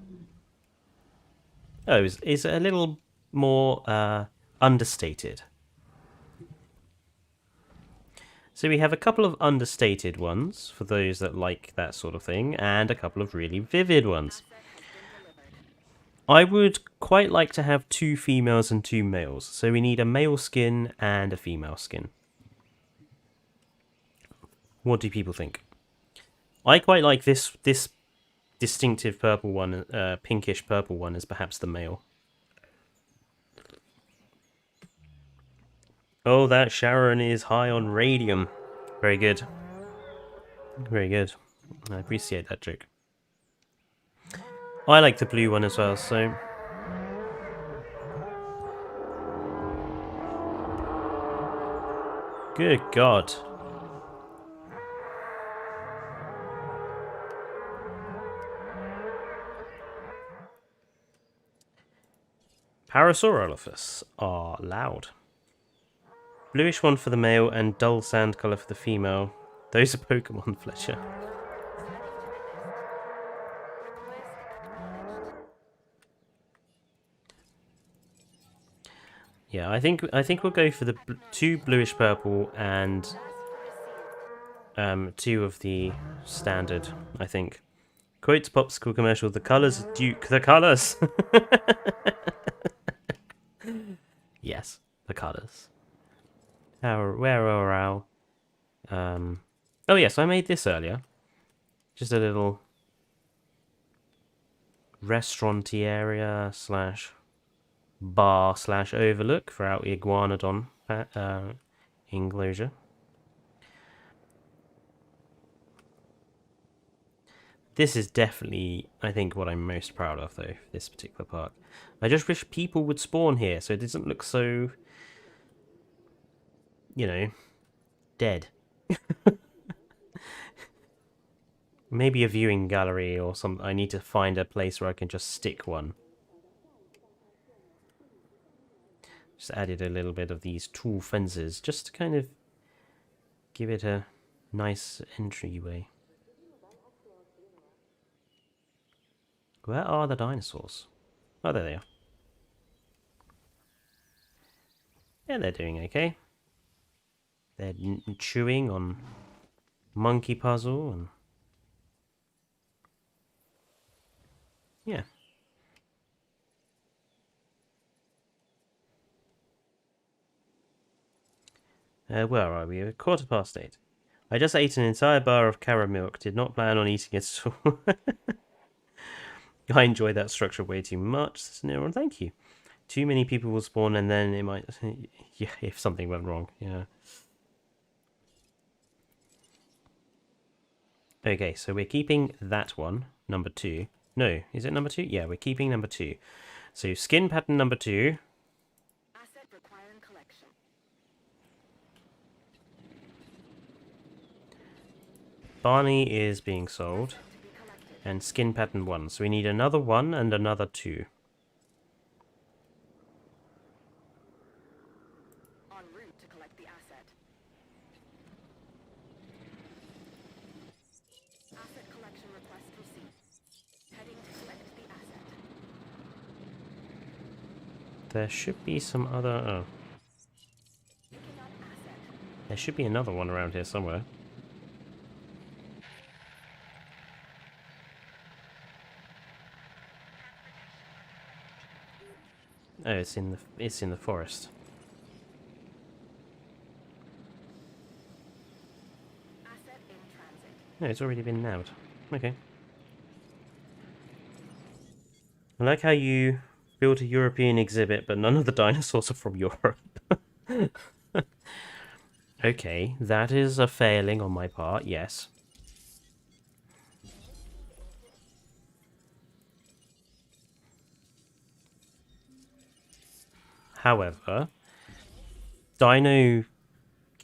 Oh, is a little more understated. So we have a couple of understated ones for those that like that sort of thing, and a couple of really vivid ones. I would quite like to have 2 females and 2 males. So we need a male skin and a female skin. What do people think? I quite like this distinctive purple one, pinkish purple one, as perhaps the male. Oh, that Sharon is high on radium. Very good. Very good. I appreciate that joke. I like the blue one as well, so... Good God. Parasaurolophus are loud. Bluish one for the male and dull sand colour for the female. Those are Pokemon, Fletcher. Yeah, I think we'll go for the 2 bluish purple and 2 of the standard, I think. Quotes popsicle commercial, the colours Duke, the colours. Yes, the colours. Where are our... Oh yes, I made this earlier. Just a little restauranty area slash bar slash overlook for our iguanodon enclosure. This is definitely, I think, what I'm most proud of, though, this particular park. I just wish people would spawn here so it doesn't look so, you know, dead. Maybe a viewing gallery or some. I need to find a place where I can just stick one. Just added a little bit of these tall fences just to kind of give it a nice entryway. Where are the dinosaurs? Oh, there they are. Yeah, they're doing okay. They're chewing on Monkey Puzzle and... Yeah. Where are we? 8:15. I just ate an entire bar of carrot milk. Did not plan on eating it at all. I enjoy that structure way too much, says Neron. Thank you. Too many people will spawn and then it might... Yeah, if something went wrong, yeah. Okay, so we're keeping that one, number 2. No, is it number 2? Yeah, we're keeping number 2. So skin pattern number 2. Asset requiring collection. Barney is being sold. To be collected. And skin pattern 1. So we need another 1 and another 2. En route to collect the asset. Asset collection request received. Heading to collect the asset. There should be some other... Oh. Picking up asset. There should be another one around here somewhere. Oh, it's in the forest. Asset in transit. No, it's already been nabbed. Okay. I like how you built a European exhibit, but none of the dinosaurs are from Europe. Okay, that is a failing on my part, yes. However, Dino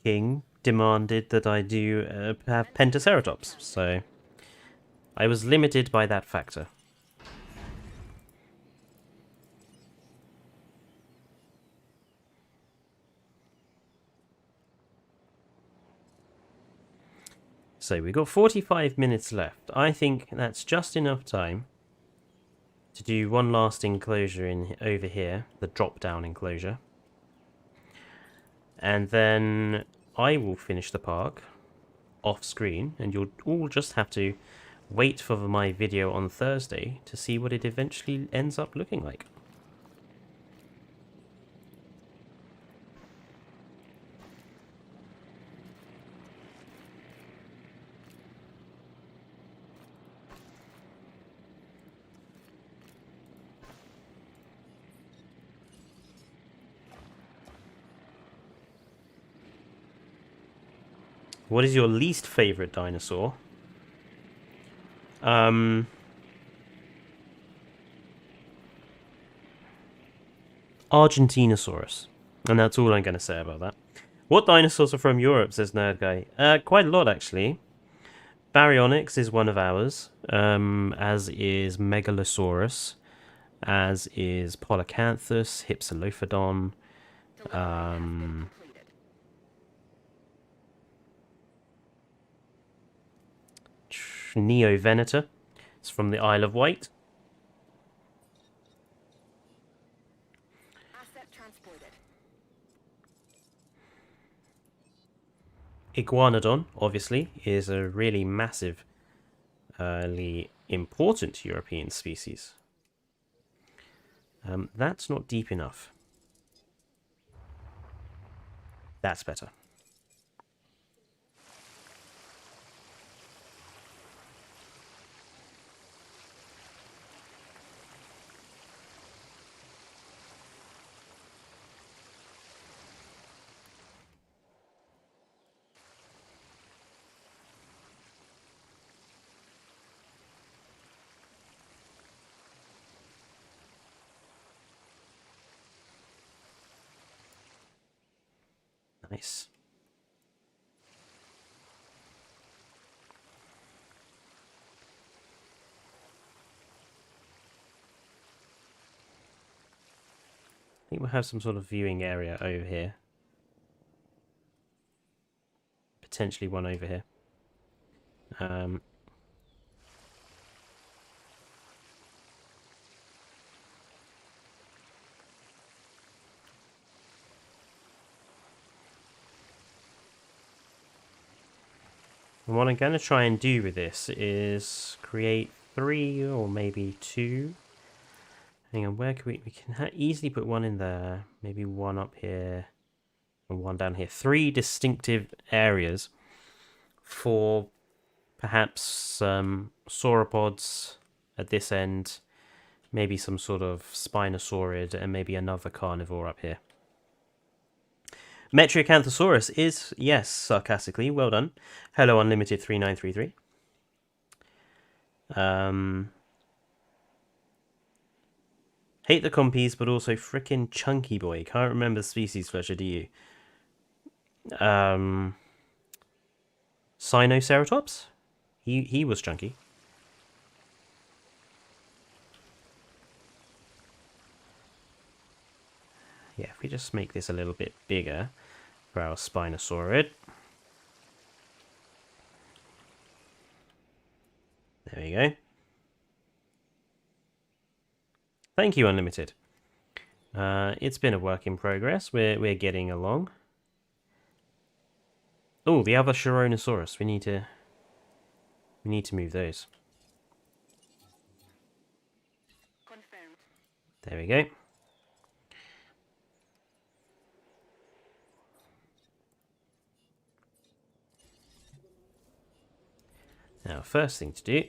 King demanded that I do have Pentaceratops, so I was limited by that factor. So we've got 45 minutes left. I think that's just enough time to do one last enclosure in over here, the drop-down enclosure. And then I will finish the park off screen, and you'll all just have to wait for my video on Thursday to see what it eventually ends up looking like. What is your least favorite dinosaur? Argentinosaurus. And that's all I'm going to say about that. What dinosaurs are from Europe, says Nerd Guy? Quite a lot, actually. Baryonyx is one of ours, as is Megalosaurus, as is Polycanthus, Hypsilophodon, Neovenator. It's from the Isle of Wight. Asset transported. Iguanodon, obviously, is a really massively important European species. That's not deep enough. That's better. Nice. I think we'll have some sort of viewing area over here. Potentially one over here. And what I'm going to try and do with this is create 3 or maybe 2. Hang on, where can we can easily put one in there, maybe one up here and one down here. 3 distinctive areas for perhaps some sauropods at this end, maybe some sort of Spinosaurid, and maybe another carnivore up here. Metriacanthosaurus is, yes, sarcastically, well done. Hello, Unlimited 3933. Hate the compies, but also frickin' chunky boy. Can't remember the species, Fletcher, do you? Sinoceratops? He was chunky. we just make this a little bit bigger for our Spinosaurid. There we go. Thank you, Unlimited. It's been a work in progress. We're getting along. Oh, the other Chironosaurus. We need to move those. Confirmed. There we go. Now, first thing to do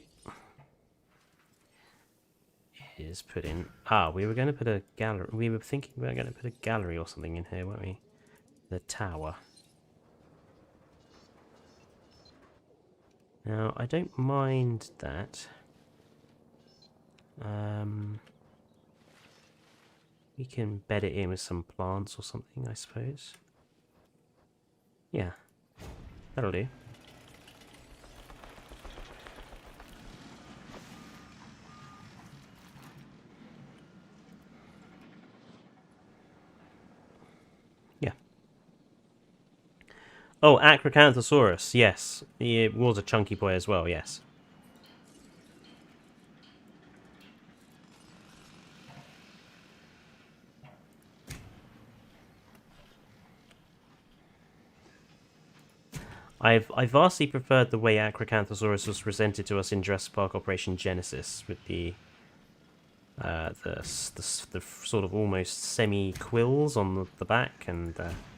is put in... Ah, we were going to put a gallery... We were thinking we were going to put a gallery or something in here, weren't we? The tower. Now, I don't mind that. We can bed it in with some plants or something, I suppose. Yeah, that'll do. Yeah. Oh, Acrocanthosaurus, yes. It was a chunky boy as well, yes. I vastly preferred the way Acrocanthosaurus was presented to us in Jurassic Park Operation Genesis, with the sort of almost semi-quills on the back, and Ladies and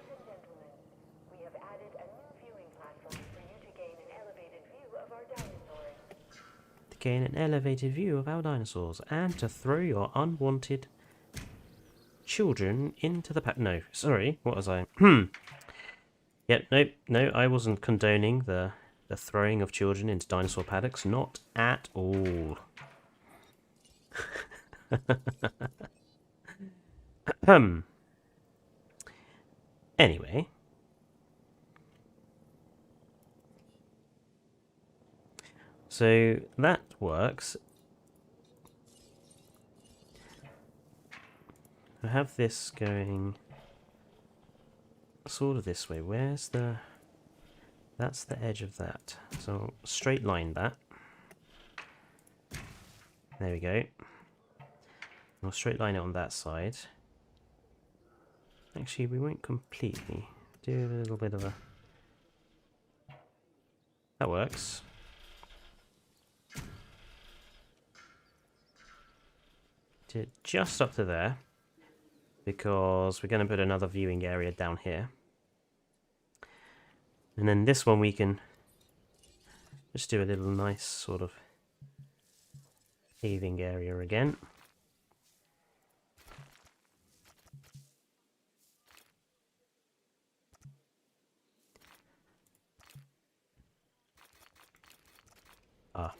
gentlemen, we have added a new viewing platform for you to gain an elevated view of our dinosaurs. to gain an elevated view of our dinosaurs, and to throw your unwanted children into the no, sorry, what was I? Yep, no, I wasn't condoning the throwing of children into dinosaur paddocks, not at all. Anyway. So that works. I have this going sort of this way. Where's the... That's the edge of that. So straight line that. There we go. We'll straight line it on that side. Actually, we won't completely. Do a little bit of a... That works. Just up to there. Because we're going to put another viewing area down here. And then this one we can just do a little nice sort of paving area again. Ah,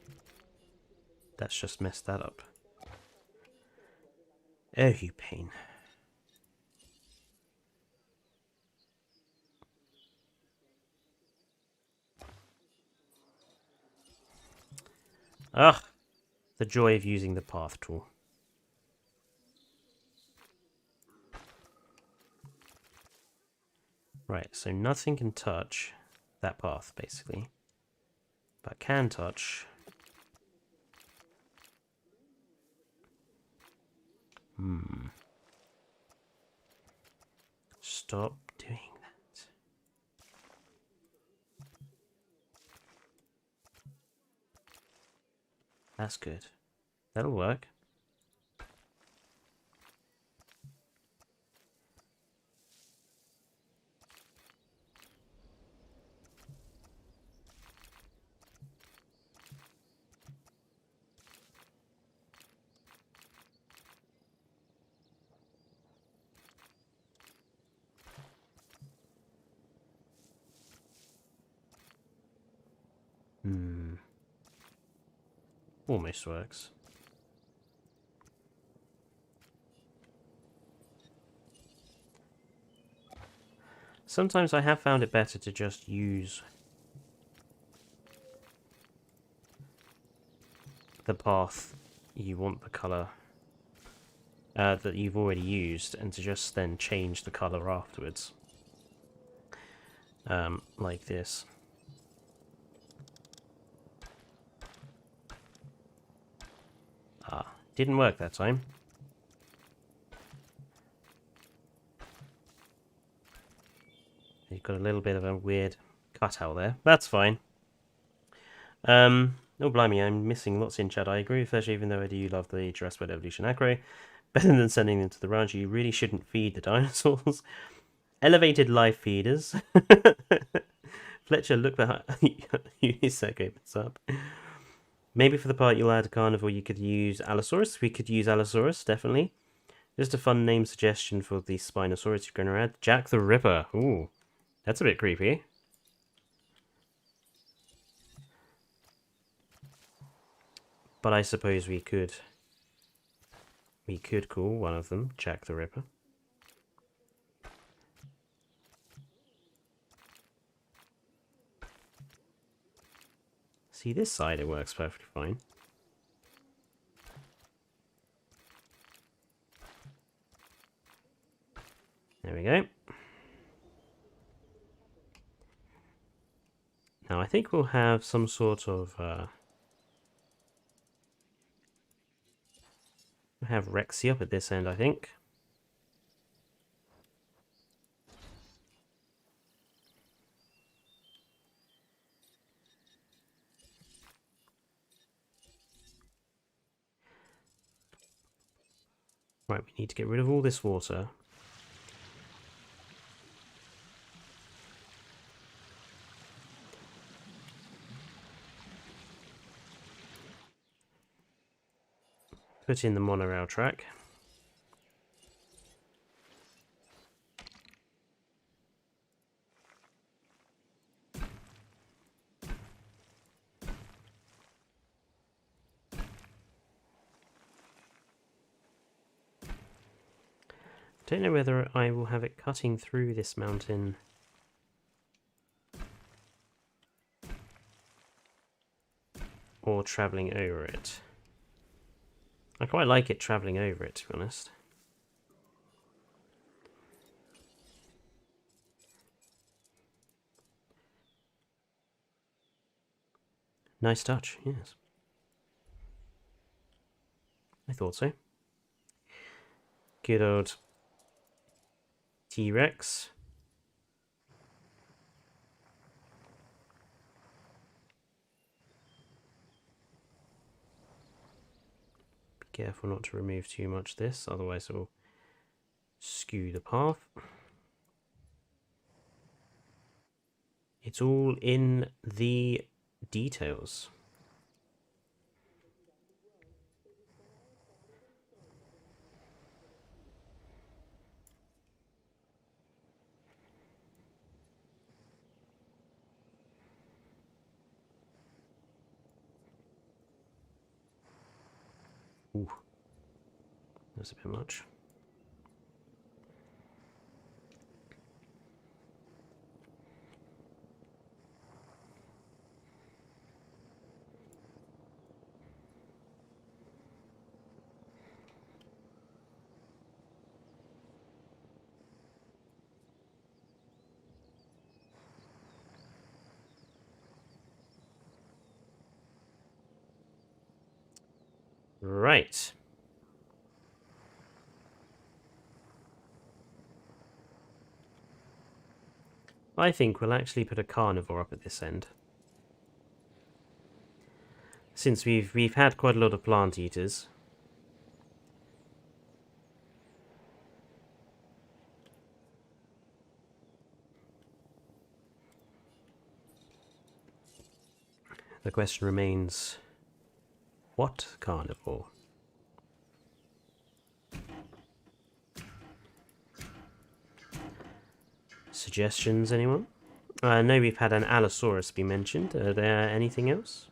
that's just messed that up. Oh, you pain. Ugh, the joy of using the path tool. Right, so nothing can touch that path, basically. But can touch... Stop doing that. That's good. That'll work. Almost works. Sometimes I have found it better to just use the path you want the colour that you've already used, and to just then change the color afterwards, like this. Ah, didn't work that time. You've got a little bit of a weird cutout there. That's fine. Oh blimey, I'm missing lots in chat. I agree with Fletcher, even though I do love the Jurassic World Evolution acro. Better than sending them to the ranch. You really shouldn't feed the dinosaurs. Elevated life feeders. Fletcher, look behind. Unisec opens up. Maybe for the part you'll add a carnivore, you could use Allosaurus. We could use Allosaurus, definitely. Just a fun name suggestion for the Spinosaurus you're going to add. Jack the Ripper. Ooh, that's a bit creepy. But I suppose we could call one of them Jack the Ripper. See, this side it works perfectly fine. There we go. Now I think we'll have some sort of we'll have Rexy up at this end, I think. Right, we need to get rid of all this water. Put in the monorail track. Don't know whether I will have it cutting through this mountain or travelling over it. I quite like it travelling over it, to be honest. Nice touch, yes. I thought so. Good old T-Rex. Be careful not to remove too much of this, otherwise it will skew the path. It's all in the details. Ooh, that's a bit much. Right. I think we'll actually put a carnivore up at this end. Since we've had quite a lot of plant eaters. The question remains, what carnivore? Suggestions, anyone? I know we've had an Allosaurus be mentioned. Are there anything else?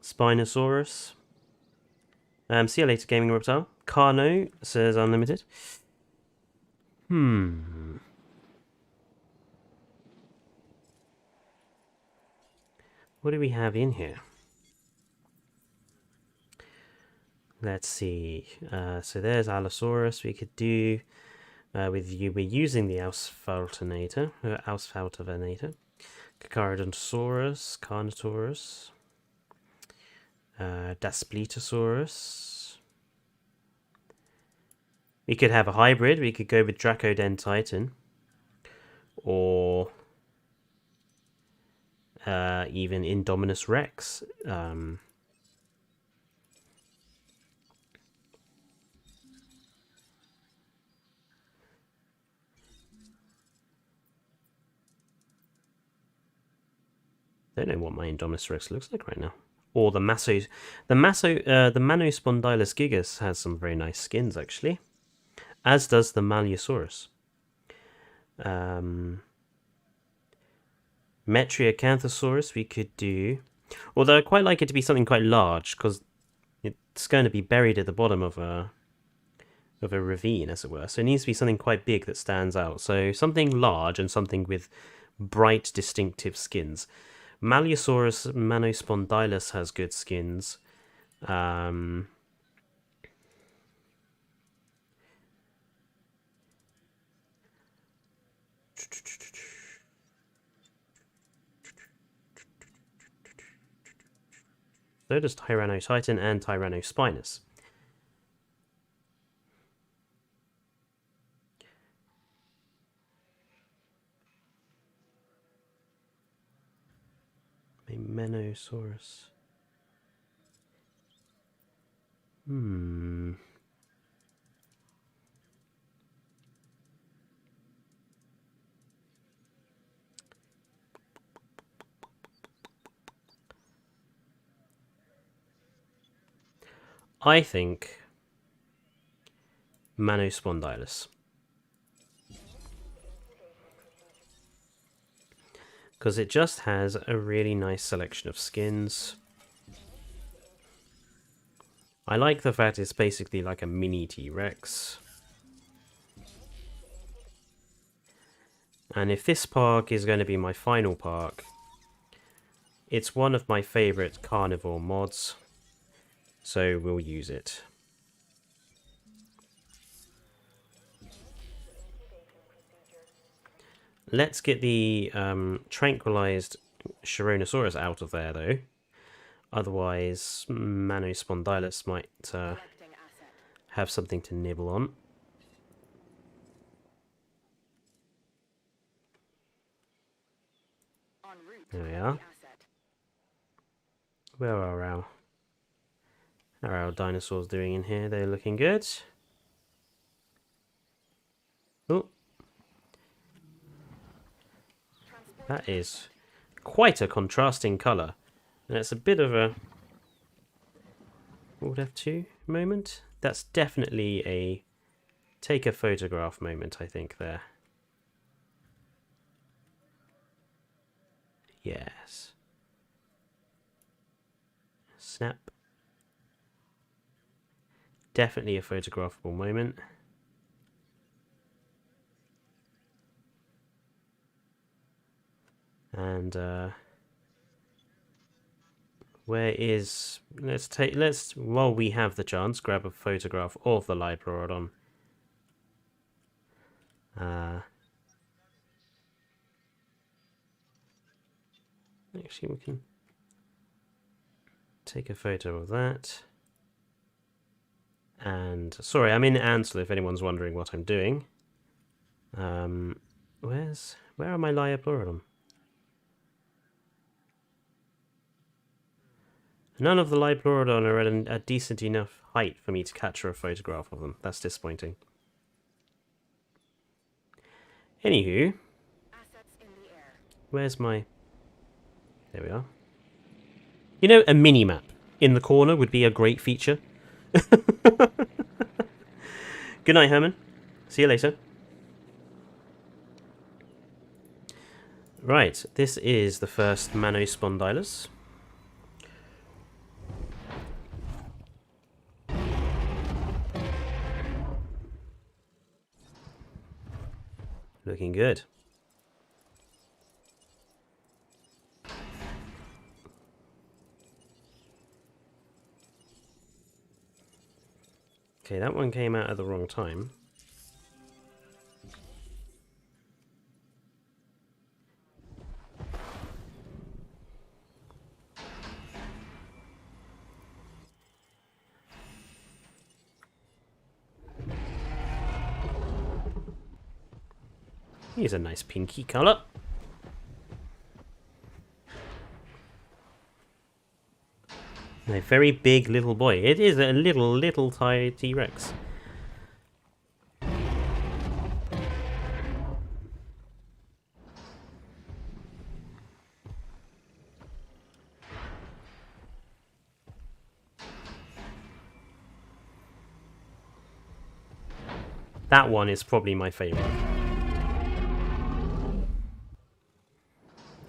Spinosaurus. See you later, Gaming Reptile. Carno says unlimited. What do we have in here? Let's see. So there's Allosaurus. We could do with you. We're using the Ausfaltonator. Carcharodontosaurus, Carnotaurus, Daspletosaurus. We could have a hybrid. We could go with Dracodentitan, or even Indominus Rex. Don't know what my Indominus Rex looks like right now. Or the Manospondylus gigas has some very nice skins actually, as does the Malleosaurus. Metriacanthosaurus we could do, although I quite like it to be something quite large because it's going to be buried at the bottom of a ravine, as it were. So it needs to be something quite big that stands out. So something large and something with bright, distinctive skins. Malleosaurus Manospondylus has good skins. So does Tyrannotitan and Tyrannospinus. A Menosaurus. I think Manospondylus. Because it just has a really nice selection of skins. I like the fact it's basically like a mini T-Rex. And if this park is going to be my final park, it's one of my favourite carnivore mods, so we'll use it. Let's get the tranquilized Chironosaurus out of there, though. Otherwise, Manospondylus might have something to nibble on. There we are. Where are our dinosaurs doing in here? They're looking good. Oh. That is quite a contrasting colour. And it's a bit of a World F2 moment. That's definitely a take a photograph moment, I think, there. Yes. Snap. Definitely a photographable moment. And where is, let's while we have the chance, grab a photograph of the Liblorodon. Actually, we can take a photo of that. And sorry, I'm in Ansel if anyone's wondering what I'm doing. Where are my Liblorodon? None of the Liblorodon are at a decent enough height for me to capture a photograph of them. That's disappointing. Anywho, where's my... There we are. You know, a mini-map in the corner would be a great feature. Good night, Herman. See you later. Right, this is the first Manospondylus. Looking good. Okay, that one came out at the wrong time. Here's a nice pinky colour. A very big little boy. It is a little tiny T-Rex. That one is probably my favourite.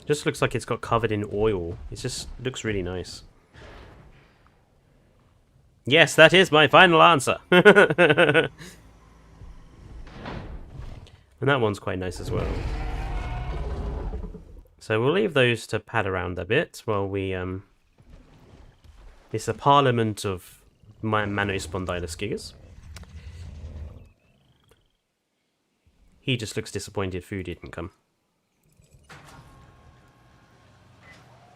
Just looks like it's got covered in oil. It just looks really nice. Yes, that is my final answer. And that one's quite nice as well. So we'll leave those to pad around a bit while we it's a parliament of Manospondylus gigas. He just looks disappointed food didn't come.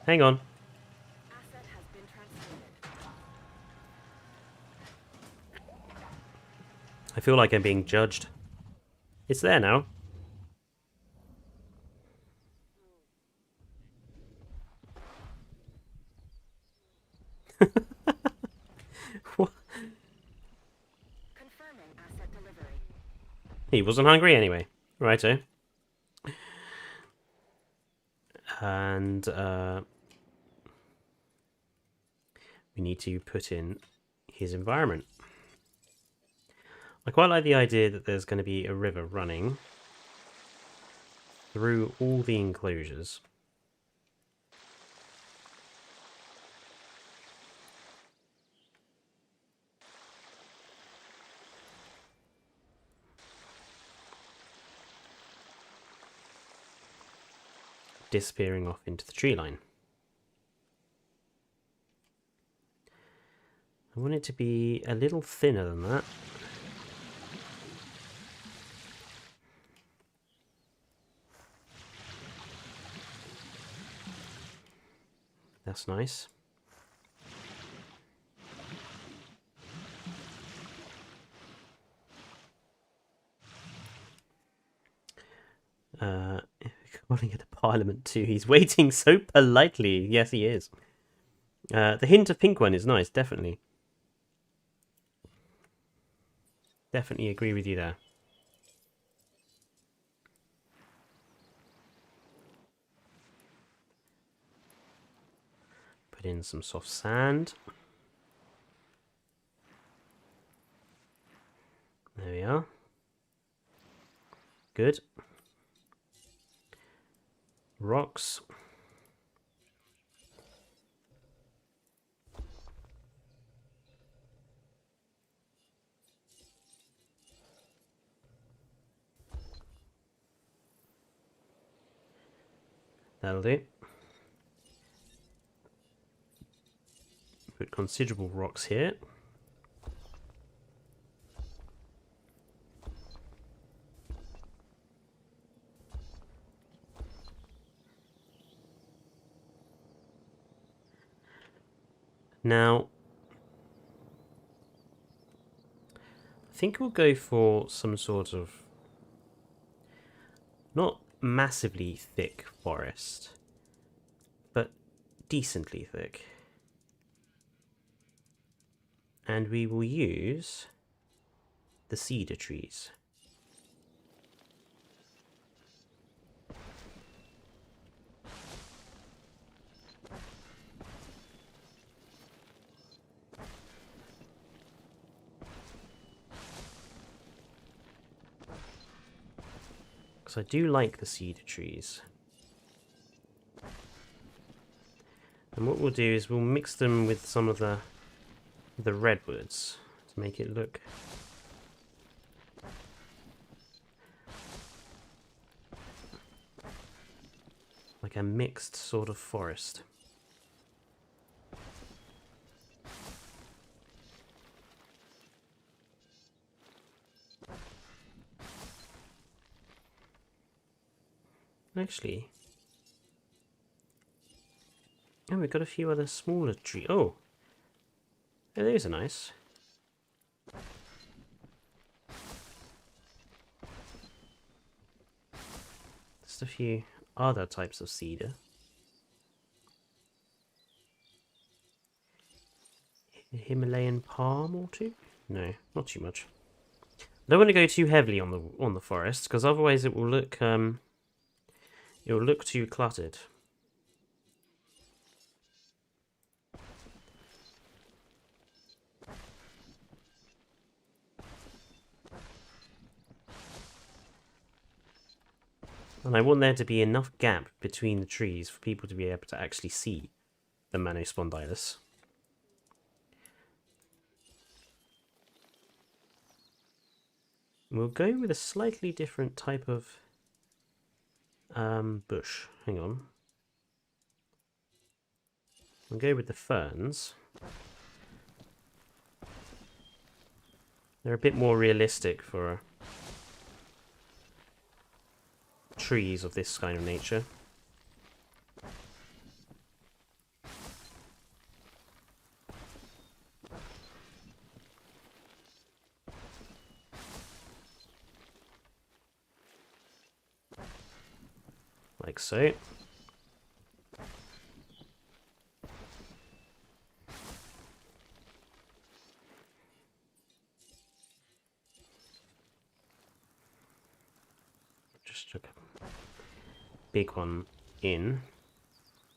Hang on. Asset has been transported. I feel like I'm being judged. It's there now. What? Confirming asset delivery. He wasn't hungry anyway. Righto. And we need to put in his environment. I quite like the idea that there's going to be a river running through all the enclosures. Disappearing off into the tree line. I want it to be a little thinner than that. That's nice. Calling it a parliament too. He's waiting so politely. Yes, he is. The hint of pink one is nice, definitely. Definitely agree with you there. Put in some soft sand. There we are. Good. Rocks. That'll do. Put considerable rocks here. Now, I think we'll go for some sort of not massively thick forest, but decently thick. And we will use the cedar trees. Because I do like the cedar trees. And what we'll do is we'll mix them with some of the redwoods to make it look like a mixed sort of forest. Actually, oh, we've got a few other smaller trees. Oh, those are nice. Just a few other types of cedar. Himalayan palm or two? No, not too much. Don't want to go too heavily on the forest, because otherwise it will look too cluttered. And I want there to be enough gap between the trees for people to be able to actually see the Manospondylus. We'll go with a slightly different type of bush. Hang on. We'll go with the ferns. They're a bit more realistic for trees of this kind of nature. Like so. Just took a big one in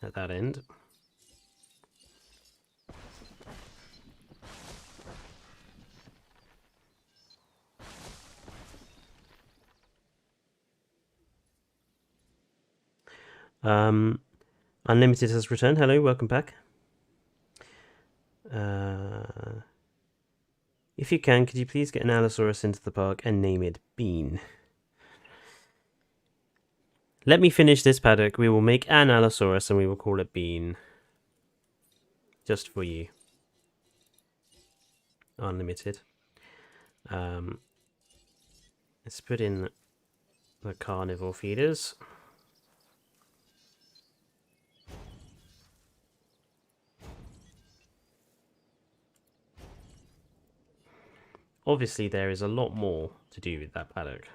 at that end. Unlimited has returned. Hello, welcome back. If you can, could you please get an Allosaurus into the park and name it Bean? Let me finish this paddock. We will make an Allosaurus and we will call it Bean. Just for you. Unlimited. Let's put in the carnivore feeders. Obviously, there is a lot more to do with that paddock.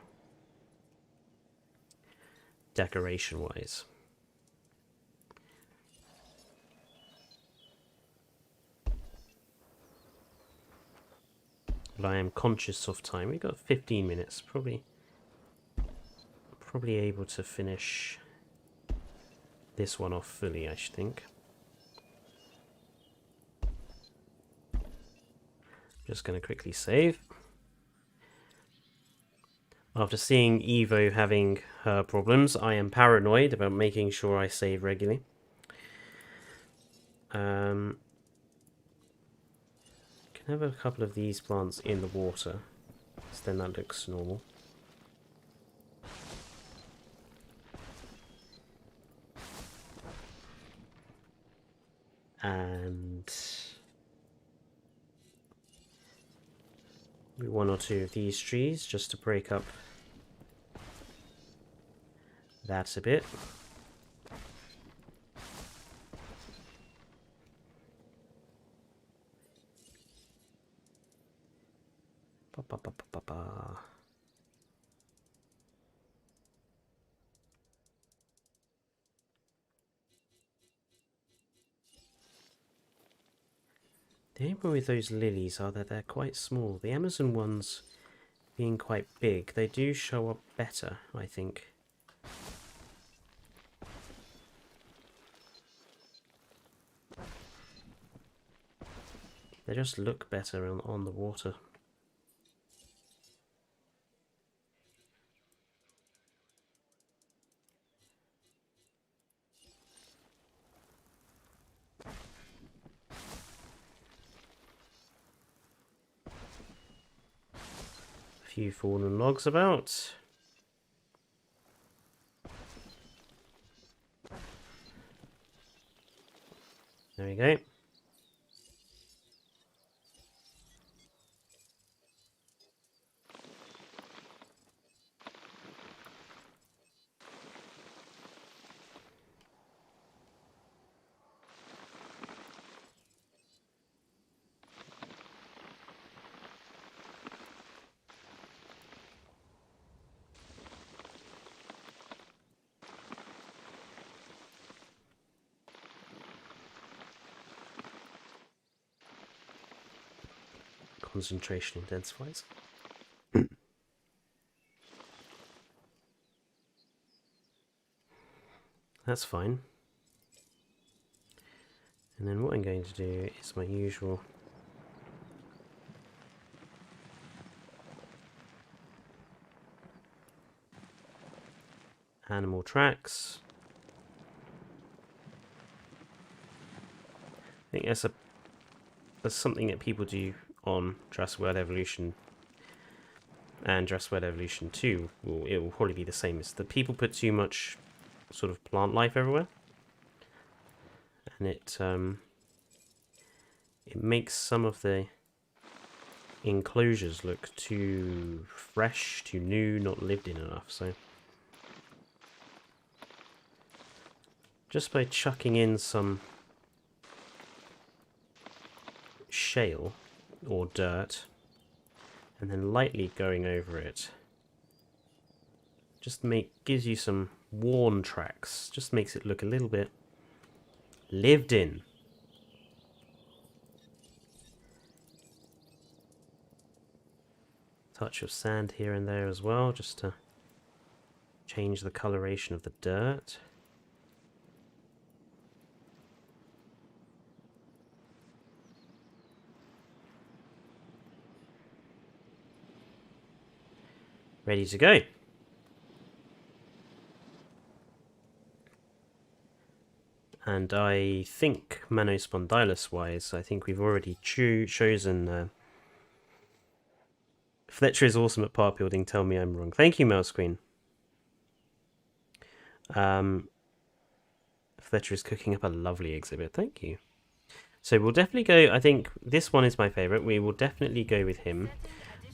Decoration-wise. But I am conscious of time. We've got 15 minutes. Probably able to finish this one off fully, I should think. Just going to quickly save. After seeing Evo having her problems, I am paranoid about making sure I save regularly. Can have a couple of these plants in the water, so then that looks normal. And one or two of these trees just to break up that a bit. Ba, ba, ba, ba, ba, ba. The only problem with those lilies are that they're quite small. The Amazon ones, being quite big, they do show up better, I think. They just look better on the water. Few fallen logs about. There we go. Concentration intensifies. That's fine. And then what I'm going to do is my usual animal tracks. I think that's something that people do on Jurassic World Evolution and Jurassic World Evolution 2. It will probably be the same as the people put too much sort of plant life everywhere, and it makes some of the enclosures look too fresh, too new, not lived in enough. So just by chucking in some shale or dirt and then lightly going over it, just gives you some worn tracks, just makes it look a little bit lived in. Touch of sand here and there as well, just to change the coloration of the dirt. Ready to go. And I think Manospondylus wise, I think we've already chosen Fletcher is awesome at part building, tell me I'm wrong. Thank you, Mouse Queen. Fletcher is cooking up a lovely exhibit, thank you. So we'll definitely go, I think this one is my favourite, we will definitely go with him.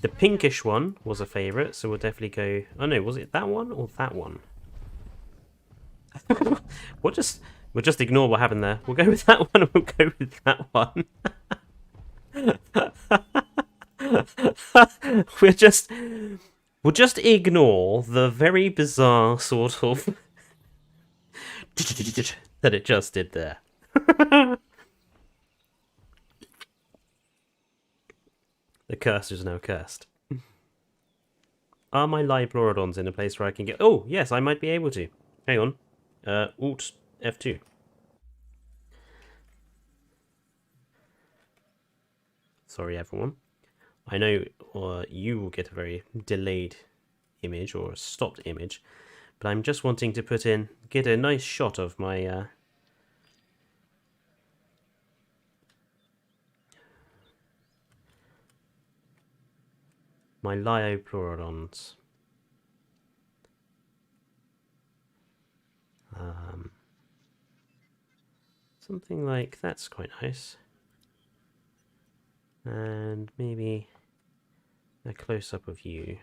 The pinkish one was a favourite, so we'll definitely go... Oh no, was it that one or that one? We'll just ignore what happened there. We'll go with that one and we'll go with that one. We'll just ignore the very bizarre sort of that it just did there. The curse is now cursed. Are my Liblorodons in a place where I can get... Oh, yes, I might be able to. Hang on. Alt F2. Sorry, everyone. I know you will get a very delayed image or a stopped image, but I'm just wanting to get a nice shot of my my Lioplurodons. Something like that's quite nice. And maybe a close-up of you.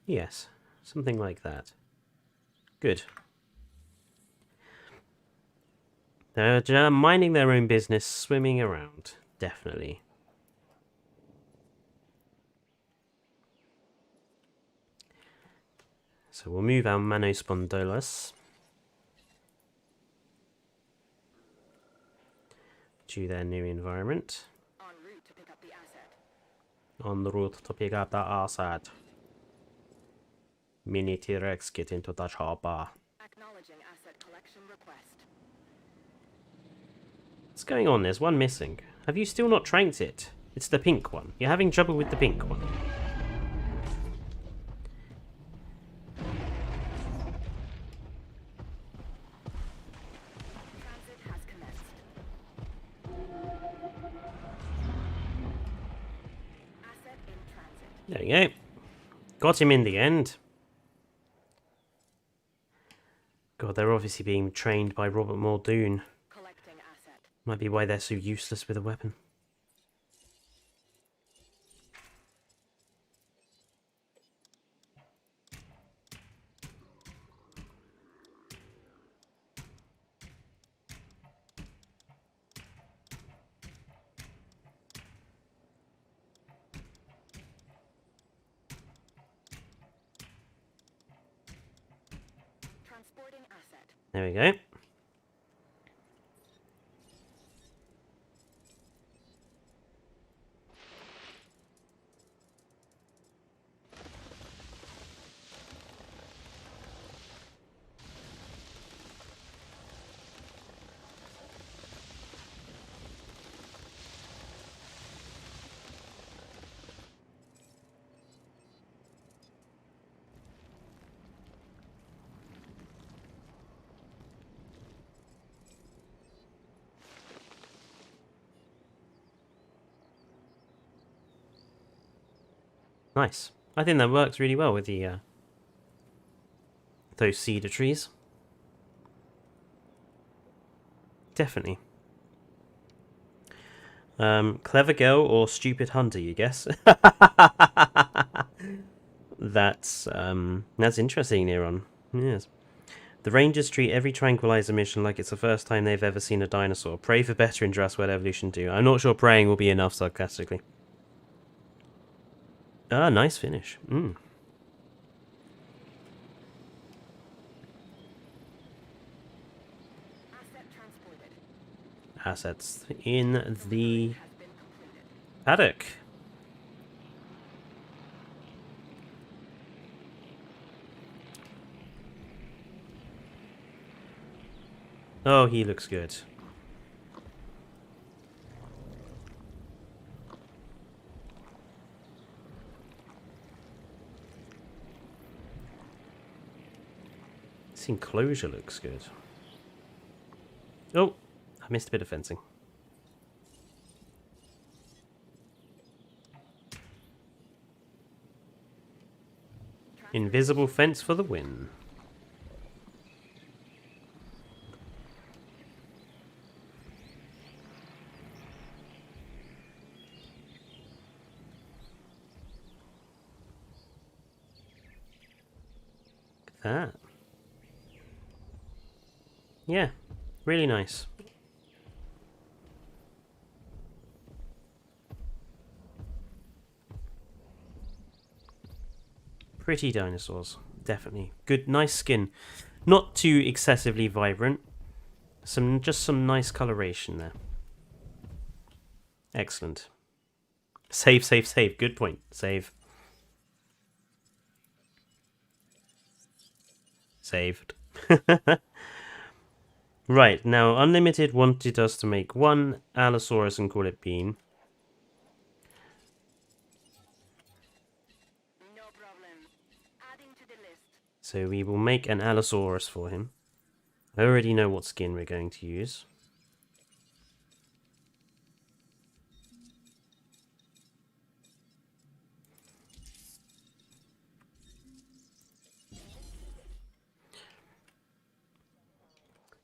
Yes, something like that. Good. They're minding their own business, swimming around. Definitely. So we'll move our Manospondylus to their new environment. En route to pick up the asset. On the route to pick up the asset. Mini T-Rex, get into the chopper. Acknowledging asset collection request. What's going on? There's one missing. Have you still not tranked it? It's the pink one. You're having trouble with the pink one. Transit has commenced. There we go. Got him in the end. God, they're obviously being trained by Robert Muldoon. Collecting asset. Might be why they're so useless with a weapon. Transporting asset. There we go. Nice. I think that works really well with the those cedar trees. Definitely. Clever girl or stupid hunter, you guess? That's interesting, Neron. Yes. The Rangers treat every tranquilizer mission like it's the first time they've ever seen a dinosaur. Pray for better in Jurassic World Evolution 2. I'm not sure praying will be enough, sarcastically. Ah, nice finish. Asset transported. Assets in the Has been completed. paddock. Oh, he looks good. This enclosure looks good. Oh, I missed a bit of fencing. Invisible fence for the win. Look at that. Yeah, really nice. Pretty dinosaurs, definitely. Good, nice skin. Not too excessively vibrant. Just some nice coloration there. Excellent. Save, save, save. Good point. Save. Saved. Right, now Unlimited wanted us to make one Allosaurus and call it Bean. No problem. Adding to the list. So we will make an Allosaurus for him. I already know what skin we're going to use.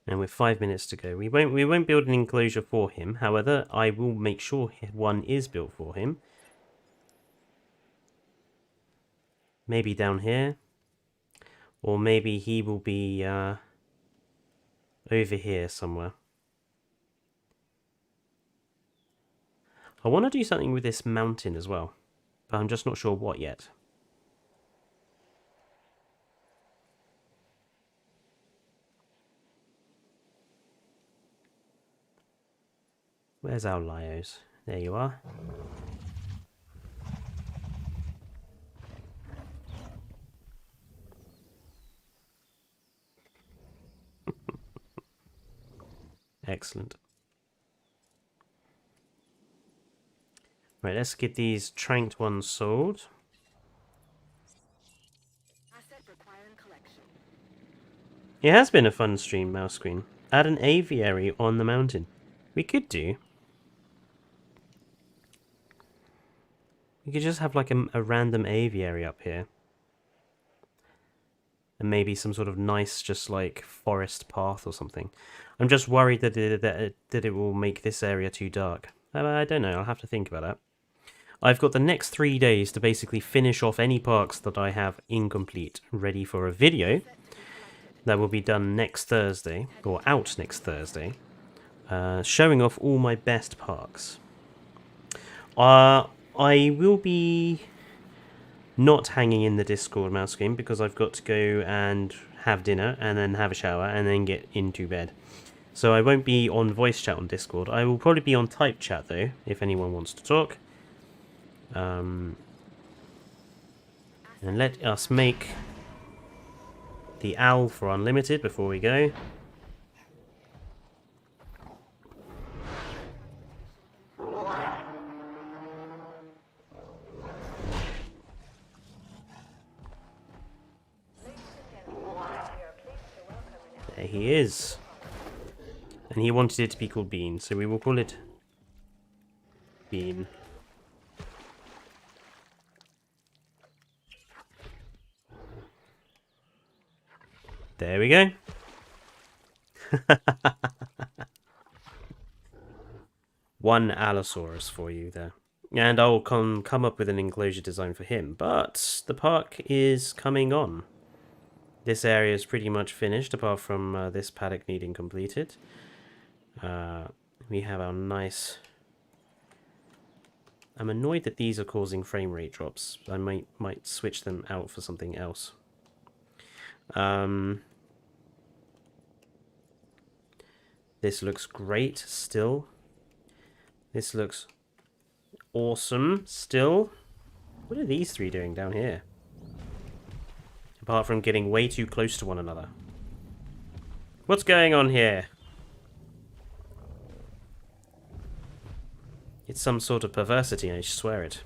And with 5 minutes to go, we won't build an enclosure for him. However, I will make sure one is built for him. Maybe down here, or maybe he will be over here somewhere. I want to do something with this mountain as well, but I'm just not sure what yet. Where's our Lios? There you are. Excellent. Right, let's get these tranked ones sold. Asset requiring collection. It has been a fun stream, mouse screen. Add an aviary on the mountain. We could do. You could just have like a random aviary up here. And maybe some sort of nice, just like forest path or something. I'm just worried that it will make this area too dark. I don't know, I'll have to think about that. I've got the next 3 days to basically finish off any parks that I have incomplete, ready for a video that will be done next Thursday, or out next Thursday, showing off all my best parks. I will be not hanging in the Discord mouse screen because I've got to go and have dinner and then have a shower and then get into bed. So I won't be on voice chat on Discord. I will probably be on type chat though, if anyone wants to talk. And let us make the owl for unlimited before we go. There he is. And he wanted it to be called Bean, so we will call it Bean. There we go. One Allosaurus for you there. And I'll come up with an enclosure design for him. But the park is coming on. This area is pretty much finished, apart from this paddock needing completed. We have our nice... I'm annoyed that these are causing frame rate drops. I might switch them out for something else. This looks great still. This looks awesome still. What are these three doing down here? Apart from getting way too close to one another. What's going on here? It's some sort of perversity, I swear it.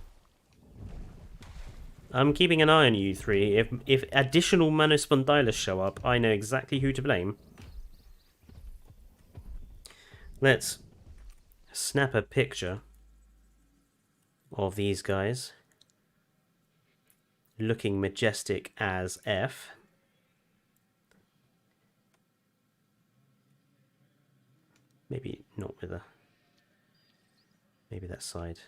I'm keeping an eye on you three. If additional Manospondylus show up, I know exactly who to blame. Let's snap a picture of these guys. Looking majestic as F. Maybe not with a... Maybe that side.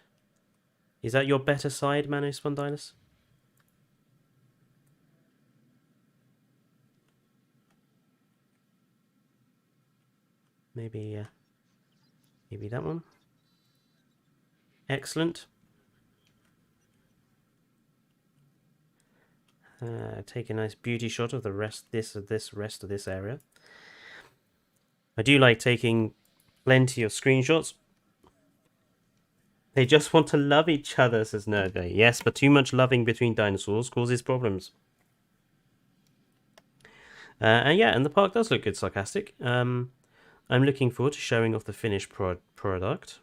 Is that your better side, Manospondylus? Maybe maybe that one. Excellent. Take a nice beauty shot of the rest of this area. I do like taking plenty of screenshots. They just want to love each other, says Nerdday. Yes, but too much loving between dinosaurs causes problems. And yeah, and the park does look good, sarcastic. I'm looking forward to showing off the finished product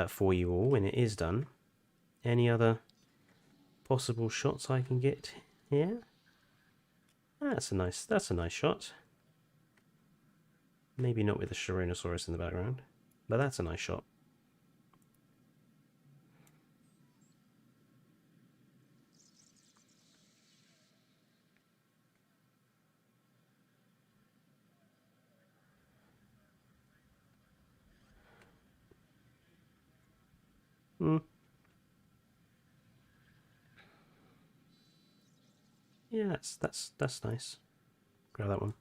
for you all when it is done. Any other possible shots I can get here? That's a nice shot. Maybe not with the Tyrannosaurus in the background, but that's a nice shot. Yeah, that's nice. Grab that one.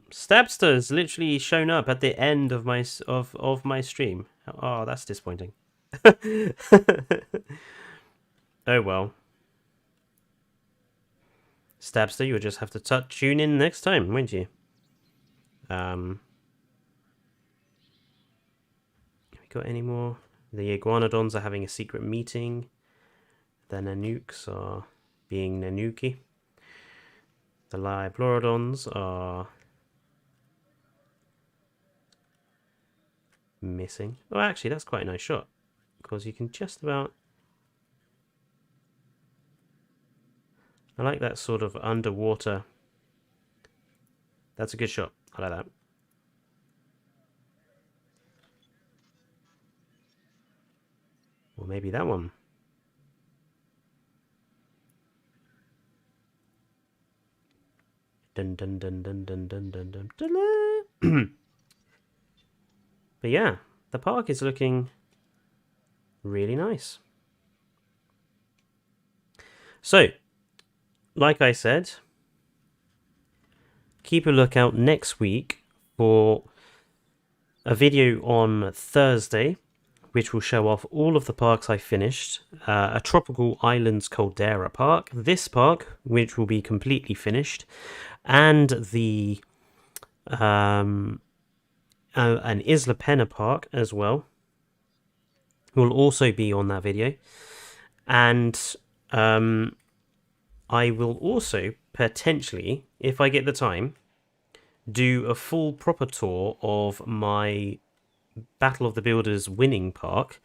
Stabster's literally shown up at the end of my stream. Oh, that's disappointing. Oh well. Stabster, you'll just have to tune in next time, won't you? Have we got any more? The iguanodons are having a secret meeting. The nanooks are being nanuki. The Liblorodons are missing. Oh, actually, that's quite a nice shot. Because you can just about... I like that sort of underwater... That's a good shot. I like that. Or maybe that one. Dun dun dun dun dun dun dun dun dun. But yeah, the park is looking really nice. So, like I said, keep a lookout next week for a video on Thursday, which will show off all of the parks I finished. A Tropical Islands Caldera park, this park, which will be completely finished, and the an Isla Pena park as well will also be on that video. And I will also potentially, if I get the time, do a full proper tour of my Battle of the Builders winning park,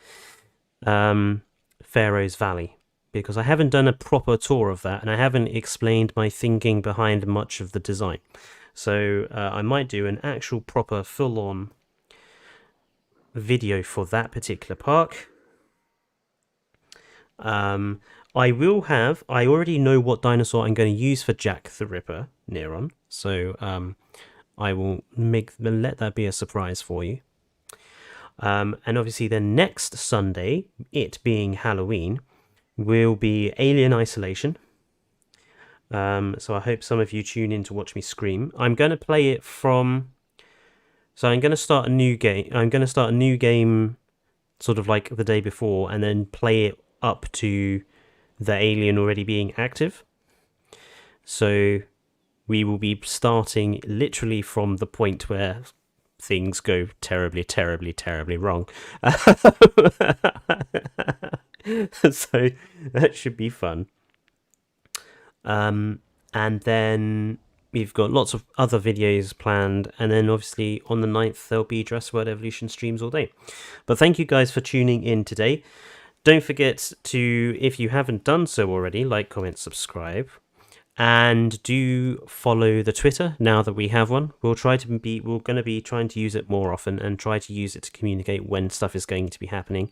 Pharaoh's Valley, because I haven't done a proper tour of that and I haven't explained my thinking behind much of the design. So I might do an actual proper full-on video for that particular park. I already know what dinosaur I'm going to use for Jack the Ripper Neron, so I will let that be a surprise for you. And obviously then next Sunday, it being Halloween, will be Alien Isolation. So I hope some of you tune in to watch me scream. I'm going to play it from... So I'm going to start a new game sort of like the day before, and then play it up to the alien already being active. So we will be starting literally from the point where things go terribly, terribly, terribly wrong. So that should be fun. And then we've got lots of other videos planned, and then obviously on the 9th there'll be Jurassic World Evolution streams all day. But thank you guys for tuning in today. Don't forget to, if you haven't done so already, like, comment, subscribe, and do follow the Twitter now that we have one. We're going to be trying to use it more often and try to use it to communicate when stuff is going to be happening.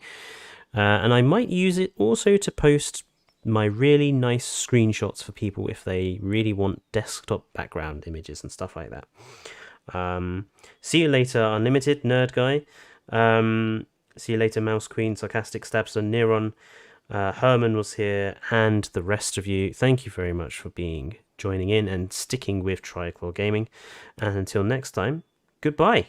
And I might use it also to post my really nice screenshots for people if they really want desktop background images and stuff like that. See you later, Unlimited Nerd Guy. See you later, Mouse Queen, Sarcastic Stabster, Neron, Herman was here, and the rest of you. Thank you very much for joining in and sticking with Triclaw Gaming. And until next time, goodbye.